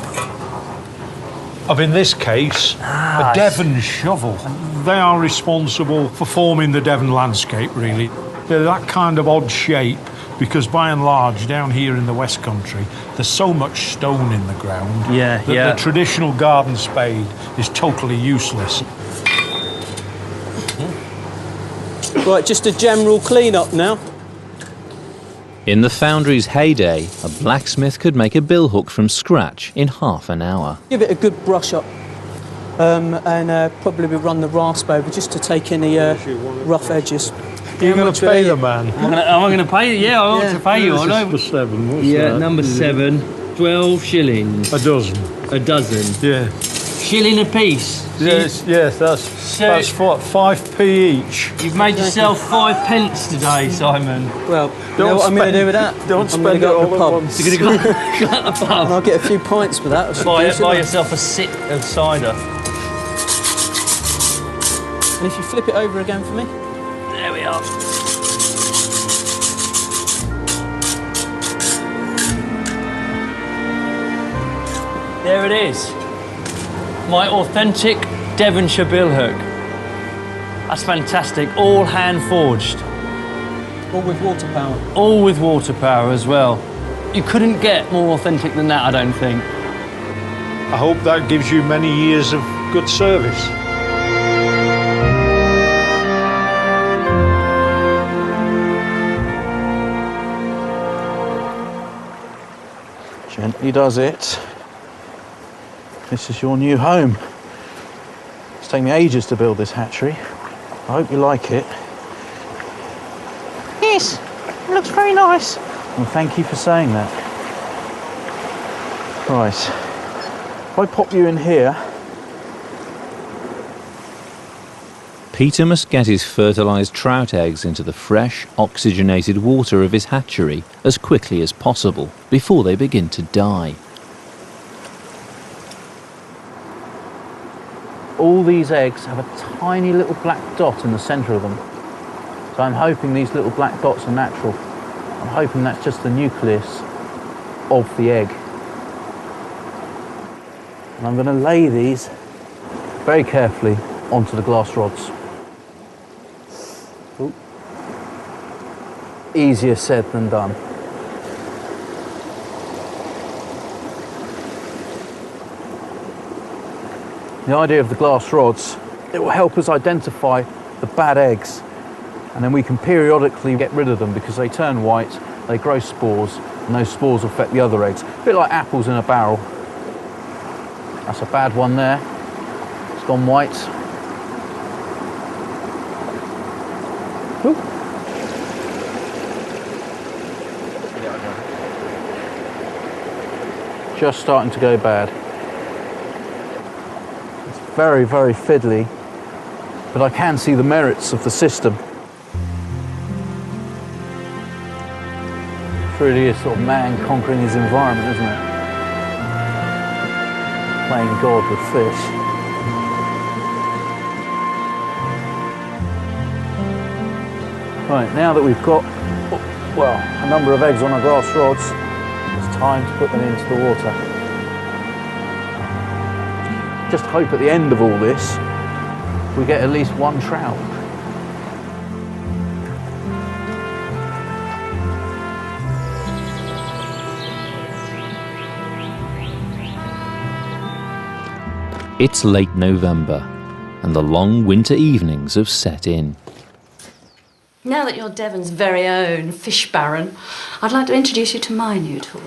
[SPEAKER 15] of, in this case, a Devon shovel. They are responsible for forming the Devon landscape, really. They're that kind of odd shape because, by and large, down here in the West Country, there's so much stone in the ground that the traditional garden spade is totally useless.
[SPEAKER 17] Right, just a general clean-up now.
[SPEAKER 1] In the foundry's heyday, a blacksmith could make a billhook from scratch in half an hour.
[SPEAKER 17] Give it a good brush up and probably run the rasp over just to take any rough edges.
[SPEAKER 15] You're going to pay the man.
[SPEAKER 2] Am I going to pay you? Yeah, I want to pay you.
[SPEAKER 15] This
[SPEAKER 2] I
[SPEAKER 15] is
[SPEAKER 2] know.
[SPEAKER 15] number 7. What's
[SPEAKER 2] Yeah,
[SPEAKER 15] that?
[SPEAKER 2] number 7. 12 shillings.
[SPEAKER 15] A dozen.
[SPEAKER 2] A dozen.
[SPEAKER 15] Yeah.
[SPEAKER 2] Shilling a piece.
[SPEAKER 15] Yes, that's what, 5p each.
[SPEAKER 2] You've made yourself 5 pence today, Simon.
[SPEAKER 17] Well, you know what I'm going to do with that?
[SPEAKER 15] Don't
[SPEAKER 17] I'm going to
[SPEAKER 15] spend
[SPEAKER 17] go
[SPEAKER 15] it
[SPEAKER 17] to the
[SPEAKER 15] all
[SPEAKER 17] pub.
[SPEAKER 15] at once.
[SPEAKER 2] You're going to go at the pub.
[SPEAKER 17] And I'll get a few pints for that.
[SPEAKER 2] Buy yourself a sip of cider.
[SPEAKER 17] And if you flip it over again for me.
[SPEAKER 2] There we are. There it is. My authentic Devonshire billhook. That's fantastic. All hand forged.
[SPEAKER 17] All with water power.
[SPEAKER 2] All with water power as well. You couldn't get more authentic than that, I don't think.
[SPEAKER 15] I hope that gives you many years of good service.
[SPEAKER 4] Gently does it. This is your new home. It's taken me ages to build this hatchery. I hope you like it.
[SPEAKER 18] Yes, it looks very nice.
[SPEAKER 4] Well, thank you for saying that. Right. If I pop you in here.
[SPEAKER 1] Peter must get his fertilised trout eggs into the fresh, oxygenated water of his hatchery as quickly as possible before they begin to die.
[SPEAKER 4] All these eggs have a tiny little black dot in the centre of them. So I'm hoping these little black dots are natural. I'm hoping that's just the nucleus of the egg. And I'm going to lay these very carefully onto the glass rods. Ooh. Easier said than done. The idea of the glass rods, it will help us identify the bad eggs, and then we can periodically get rid of them because they turn white, they grow spores, and those spores affect the other eggs. A bit like apples in a barrel. That's a bad one there. It's gone white. Ooh. Just starting to go bad. Very, very fiddly, but I can see the merits of the system. It really is sort of man conquering his environment, isn't it? Playing God with fish. Right, now that we've got, well, a number of eggs on our glass rods, it's time to put them into the water. Just hope at the end of all this, we get at least one trout.
[SPEAKER 1] It's late November, and the long winter evenings have set in.
[SPEAKER 10] Now that you're Devon's very own fish baron, I'd like to introduce you to my new tool.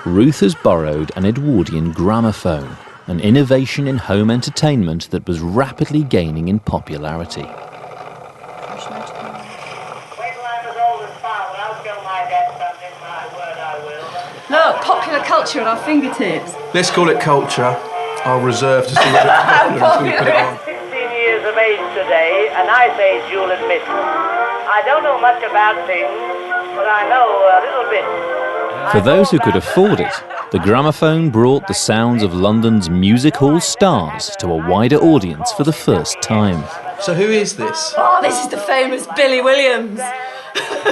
[SPEAKER 1] Ruth has borrowed an Edwardian gramophone, an innovation in home entertainment that was rapidly gaining in popularity.
[SPEAKER 10] Look, popular culture at our fingertips.
[SPEAKER 8] Let's call it culture. I'll reserve to see what it's popular until we put it on.
[SPEAKER 19] 16 years of of age today, a nice age you'll admit. I don't know much about things, but I know a little bit.
[SPEAKER 1] For those who could afford it, the gramophone brought the sounds of London's music hall stars to a wider audience for the first time.
[SPEAKER 7] So who is this?
[SPEAKER 20] Oh, this is the famous Billy Williams.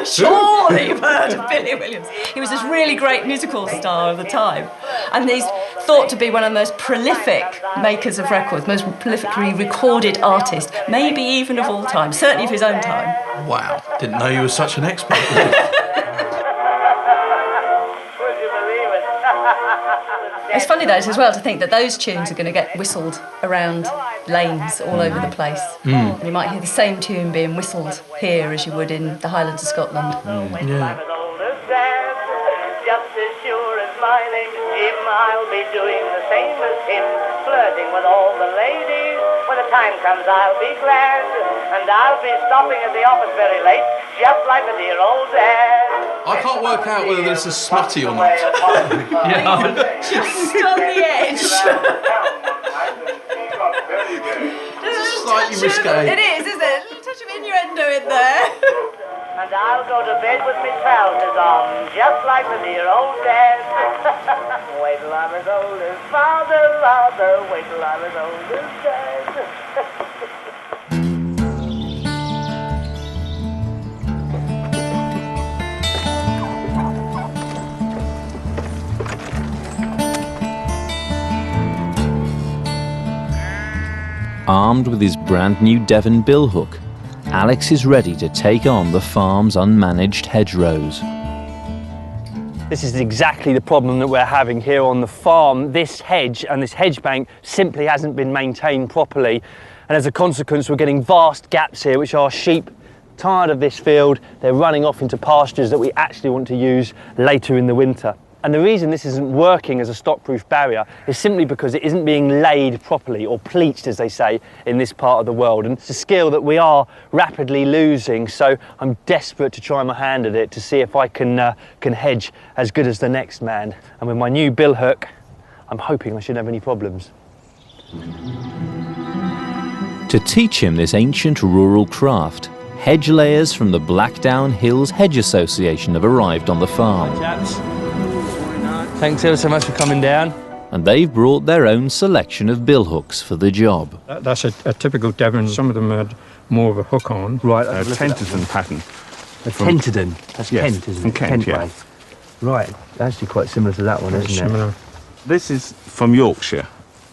[SPEAKER 20] Surely you've heard of Billy Williams. He was this really great musical star of the time. And he's thought to be one of the most prolific makers of records, most prolifically recorded artist, maybe even of all time, certainly of his own time.
[SPEAKER 7] Wow, didn't know you were such an expert.
[SPEAKER 20] It's funny though as well to think that those tunes are going to get whistled around lanes all over the place.
[SPEAKER 7] Mm.
[SPEAKER 20] And you might hear the same tune being whistled here as you would in the Highlands of Scotland.
[SPEAKER 7] Yeah.
[SPEAKER 19] Just as sure as my name's Jim, I'll be doing the same as him, flirting with all the ladies. When the time comes, I'll be glad, and I'll be stopping at the office very late, just like the dear old dad.
[SPEAKER 7] I can't work out whether this is smutty or not.
[SPEAKER 20] Just on the edge.
[SPEAKER 7] Slightly risque.
[SPEAKER 20] It is, isn't it? A little touch of innuendo in there.
[SPEAKER 19] And I'll go to bed with my trousers on, just like the dear old dad. Wait till I'm as old as father, wait till I'm as old as dad.
[SPEAKER 1] Armed with his brand new Devon billhook, Alex is ready to take on the farm's unmanaged hedgerows.
[SPEAKER 2] This is exactly the problem that we're having here on the farm. This hedge and this hedge bank simply hasn't been maintained properly, and as a consequence we're getting vast gaps here, which our sheep, tired of this field, they're running off into pastures that we actually want to use later in the winter. And the reason this isn't working as a stock-proof barrier is simply because it isn't being laid properly, or pleached as they say in this part of the world. And it's a skill that we are rapidly losing, so I'm desperate to try my hand at it to see if I can hedge as good as the next man. And with my new billhook, I'm hoping I shouldn't have any problems.
[SPEAKER 1] To teach him this ancient rural craft, hedge layers from the Blackdown Hills Hedge Association have arrived on the farm.
[SPEAKER 2] Hi, chaps. Thanks ever so much for coming down.
[SPEAKER 1] And they've brought their own selection of billhooks for the job.
[SPEAKER 21] That's a typical Devon. Some of them had more of a hook on.
[SPEAKER 2] Right,
[SPEAKER 21] a
[SPEAKER 2] Tenterden
[SPEAKER 21] pattern.
[SPEAKER 2] A Tenterden? That's
[SPEAKER 21] yes,
[SPEAKER 2] Kent, isn't
[SPEAKER 21] from
[SPEAKER 2] it?
[SPEAKER 21] Kent,
[SPEAKER 2] way. Right, actually quite similar to that one, isn't
[SPEAKER 21] similar.
[SPEAKER 2] it?
[SPEAKER 8] This is from Yorkshire.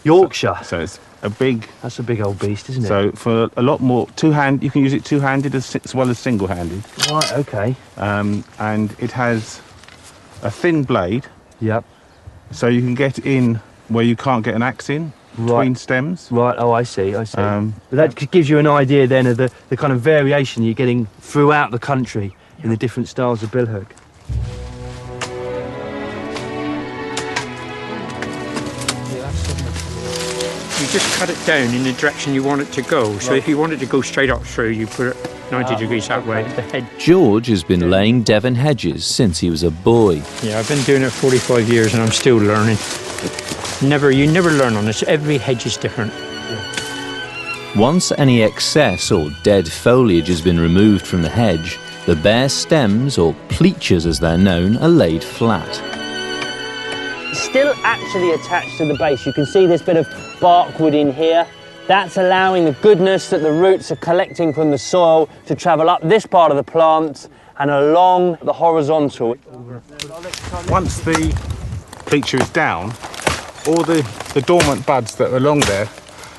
[SPEAKER 2] Yorkshire?
[SPEAKER 8] So it's a big...
[SPEAKER 2] That's a big old beast, isn't it?
[SPEAKER 8] So for a lot more, you can use it two-handed as well as single-handed.
[SPEAKER 2] Right, okay.
[SPEAKER 8] And it has a thin blade.
[SPEAKER 2] Yep.
[SPEAKER 8] So you can get in where you can't get an axe in, between stems.
[SPEAKER 2] Right, oh, I see. But that gives you an idea then of the kind of variation you're getting throughout the country in the different styles of billhook.
[SPEAKER 21] You just cut it down in the direction you want it to go. So if you want it to go straight up through, you put it 90 degrees that way. The head.
[SPEAKER 1] George has been laying Devon hedges since he was a boy.
[SPEAKER 21] Yeah, I've been doing it 45 years and I'm still learning. You never learn on this. Every hedge is different.
[SPEAKER 1] Once any excess or dead foliage has been removed from the hedge, the bare stems, or pleachers as they're known, are laid flat.
[SPEAKER 2] Still actually attached to the base. You can see this bit of barkwood in here. That's allowing the goodness that the roots are collecting from the soil to travel up this part of the plant and along the horizontal.
[SPEAKER 8] Once the pleacher is down, all the dormant buds that are along there,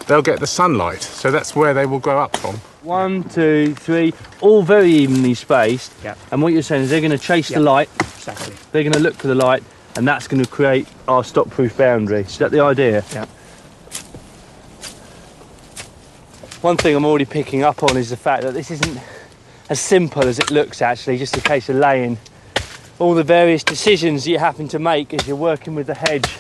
[SPEAKER 8] they'll get the sunlight, so that's where they will grow up from.
[SPEAKER 2] 1, 2, 3, all very evenly spaced.
[SPEAKER 21] Yep.
[SPEAKER 2] And what you're saying is they're going to chase the light.
[SPEAKER 21] Exactly.
[SPEAKER 2] They're going to look for the light, and that's going to create our stock-proof boundary. Is that the idea?
[SPEAKER 21] Yeah.
[SPEAKER 2] One thing I'm already picking up on is the fact that this isn't as simple as it looks, actually, just a case of laying. All the various decisions you happen to make as you're working with the hedge,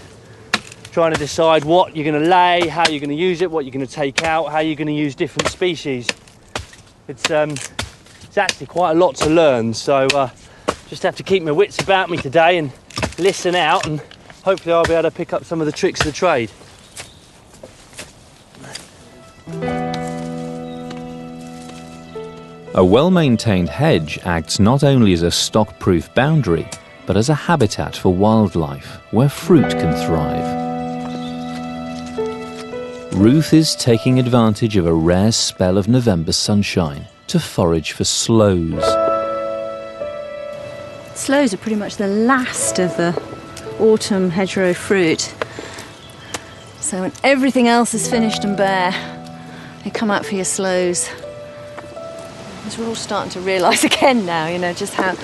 [SPEAKER 2] trying to decide what you're going to lay, how you're going to use it, what you're going to take out, how you're going to use different species. It's actually quite a lot to learn, so just have to keep my wits about me today and listen out, and hopefully I'll be able to pick up some of the tricks of the trade.
[SPEAKER 1] A well-maintained hedge acts not only as a stock-proof boundary, but as a habitat for wildlife where fruit can thrive. Ruth is taking advantage of a rare spell of November sunshine to forage for sloes.
[SPEAKER 10] Sloes are pretty much the last of the autumn hedgerow fruit. So when everything else is finished and bare, you come out for your sloes. As we're all starting to realise again now, you know, just how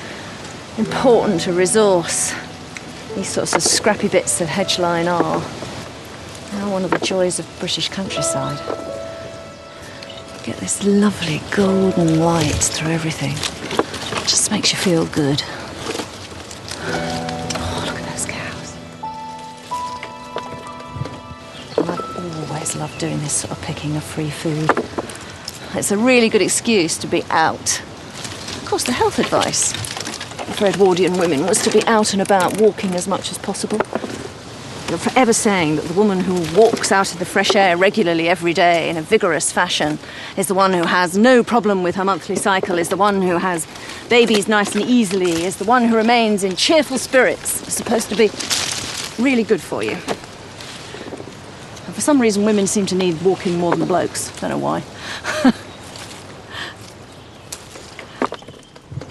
[SPEAKER 10] important a resource these sorts of scrappy bits of hedgeline are. Now one of the joys of British countryside. You get this lovely golden light through everything. It just makes you feel good. Oh, look at those cows. I've always loved doing this sort of picking of free food. It's a really good excuse to be out. Of course, the health advice for Edwardian women was to be out and about, walking as much as possible. They're forever saying that the woman who walks out of the fresh air regularly every day in a vigorous fashion is the one who has no problem with her monthly cycle, is the one who has babies nice and easily, is the one who remains in cheerful spirits. It's supposed to be really good for you. And for some reason, women seem to need walking more than blokes. Don't know why.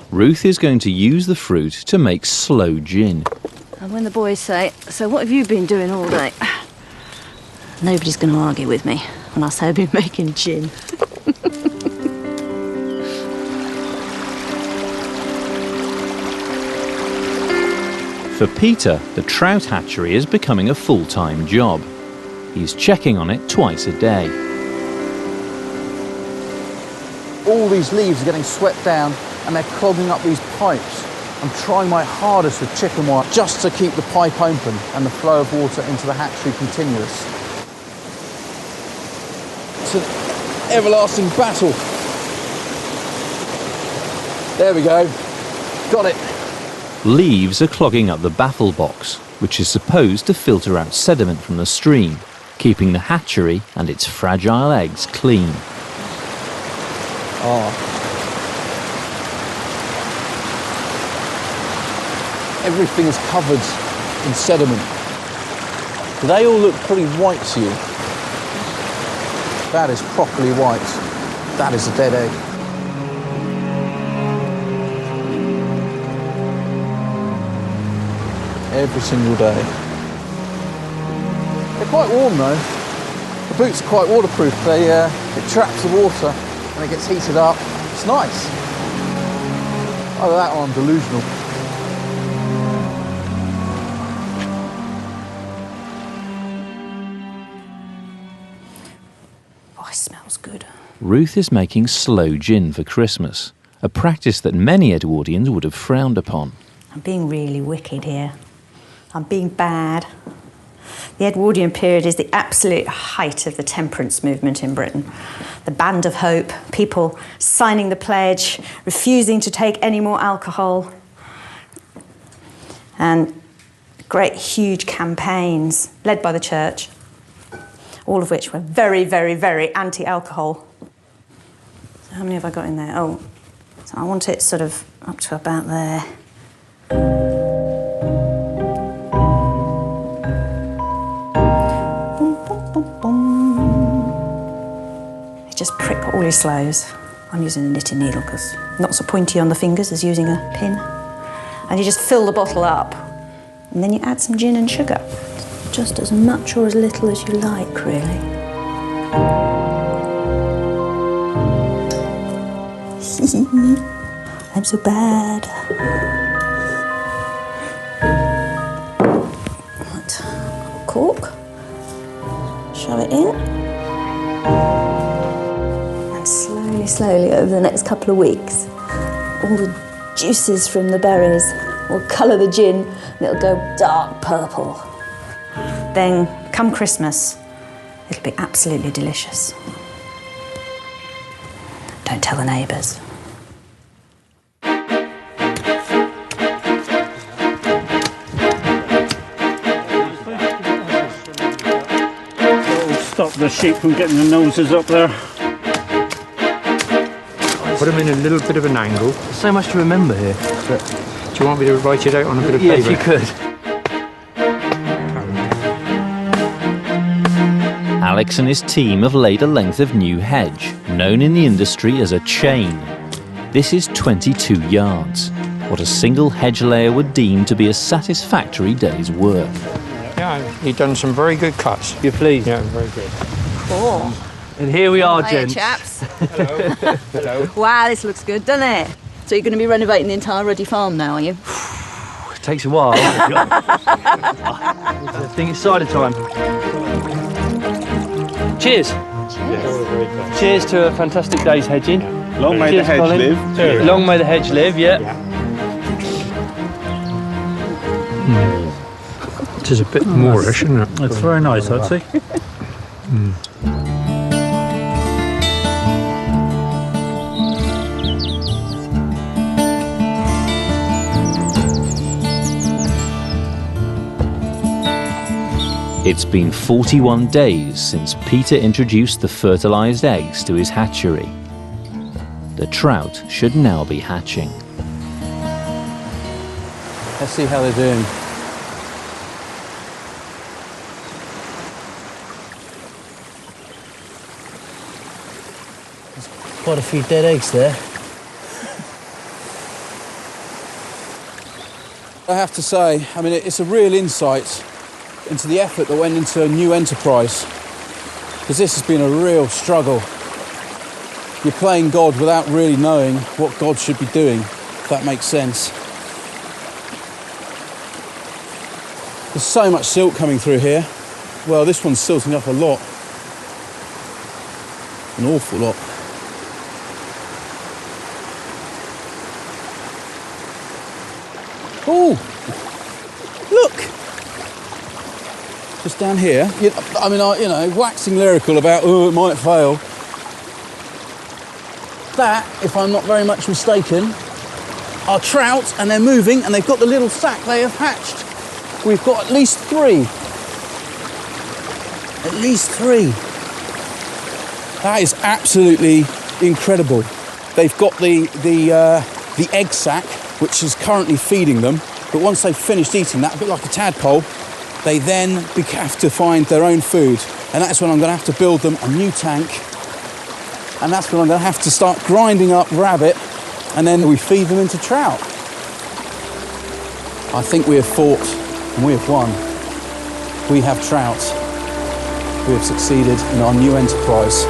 [SPEAKER 1] Ruth is going to use the fruit to make sloe gin.
[SPEAKER 10] And when the boys say, "So what have you been doing all day?" Nobody's going to argue with me when I say I've been making gin.
[SPEAKER 1] For Peter, the trout hatchery is becoming a full-time job. He's checking on it twice a day.
[SPEAKER 4] All these leaves are getting swept down and they're clogging up these pipes. I'm trying my hardest with chicken wire just to keep the pipe open and the flow of water into the hatchery continuous. It's an everlasting battle. There we go. Got it.
[SPEAKER 1] Leaves are clogging up the baffle box, which is supposed to filter out sediment from the stream, keeping the hatchery and its fragile eggs clean.
[SPEAKER 4] Everything is covered in sediment. They all look pretty white to you. That is properly white. That is a dead egg. Every single day. They're quite warm though. The boots are quite waterproof. It traps the water and it gets heated up. It's nice. Either that or I'm delusional.
[SPEAKER 10] Oh, it smells good.
[SPEAKER 1] Ruth is making sloe gin for Christmas, a practice that many Edwardians would have frowned upon.
[SPEAKER 12] I'm being really wicked here. I'm being bad. The Edwardian period is the absolute height of the temperance movement in Britain. The Band of Hope, people signing the pledge, refusing to take any more alcohol, and great huge campaigns led by the church, all of which were very, very, very anti-alcohol. So how many have I got in there? Oh, so I want it sort of up to about there. Just prick all your sloes. I'm using a knitting needle because not so pointy on the fingers as using a pin. And you just fill the bottle up. And then you add some gin and sugar. Just as much or as little as you like, really. I'm so bad. Right, cork. Shove it in. Slowly over the next couple of weeks, all the juices from the berries will colour the gin and it'll go dark purple. Then, come Christmas, it'll be absolutely delicious. Don't tell the neighbours.
[SPEAKER 9] That'll stop the sheep from getting their noses up there.
[SPEAKER 2] Cheers.
[SPEAKER 21] Put them in a little bit of an angle.
[SPEAKER 2] So much to remember here.
[SPEAKER 21] But do you want me to write it out on a bit of paper?
[SPEAKER 2] Yeah, if you could.
[SPEAKER 1] Alex and his team have laid a length of new hedge, known in the industry as a chain. This is 22 yards, what a single hedge layer would deem to be a satisfactory day's work.
[SPEAKER 21] Yeah, you've done some very good cuts.
[SPEAKER 2] You're pleased?
[SPEAKER 21] Yeah, very good.
[SPEAKER 3] Cool.
[SPEAKER 2] And here we are,
[SPEAKER 3] Hiya,
[SPEAKER 2] gents.
[SPEAKER 3] chaps.
[SPEAKER 21] Hello. Hello.
[SPEAKER 3] Wow, this looks good, doesn't it? So you're going to be renovating the entire Ruddy farm now, are you?
[SPEAKER 2] It takes a while. I think it's cider time. Cheers.
[SPEAKER 21] Cheers.
[SPEAKER 2] Cheers to a fantastic day's hedging.
[SPEAKER 8] Long may the hedge live.
[SPEAKER 2] Cheers. Long may the hedge live, yeah.
[SPEAKER 21] It is a bit Moorish, isn't it?
[SPEAKER 15] It's very nice, I'd say.
[SPEAKER 1] It's been 41 days since Peter introduced the fertilised eggs to his hatchery. The trout should now be hatching.
[SPEAKER 4] Let's see how they're doing.
[SPEAKER 16] There's quite a few dead eggs there.
[SPEAKER 4] I have to say, I mean, it's a real insight into the effort that went into a new enterprise, because this has been a real struggle. You're playing God without really knowing what God should be doing, if that makes sense. There's so much silt coming through here. Well, this one's silting up a lot. An awful lot. Oh, look! Just down here. I mean, you know, waxing lyrical about, oh, it might fail. That, if I'm not very much mistaken, are trout, and they're moving, and they've got the little sack they have hatched. We've got at least 3. At least 3. That is absolutely incredible. They've got the egg sac, which is currently feeding them, but once they've finished eating that, a bit like a tadpole, they then have to find their own food, and that's when I'm going to have to build them a new tank, and that's when I'm going to have to start grinding up rabbit, and then we feed them into trout. I think we have fought, and we have won. We have trout. We have succeeded in our new enterprise.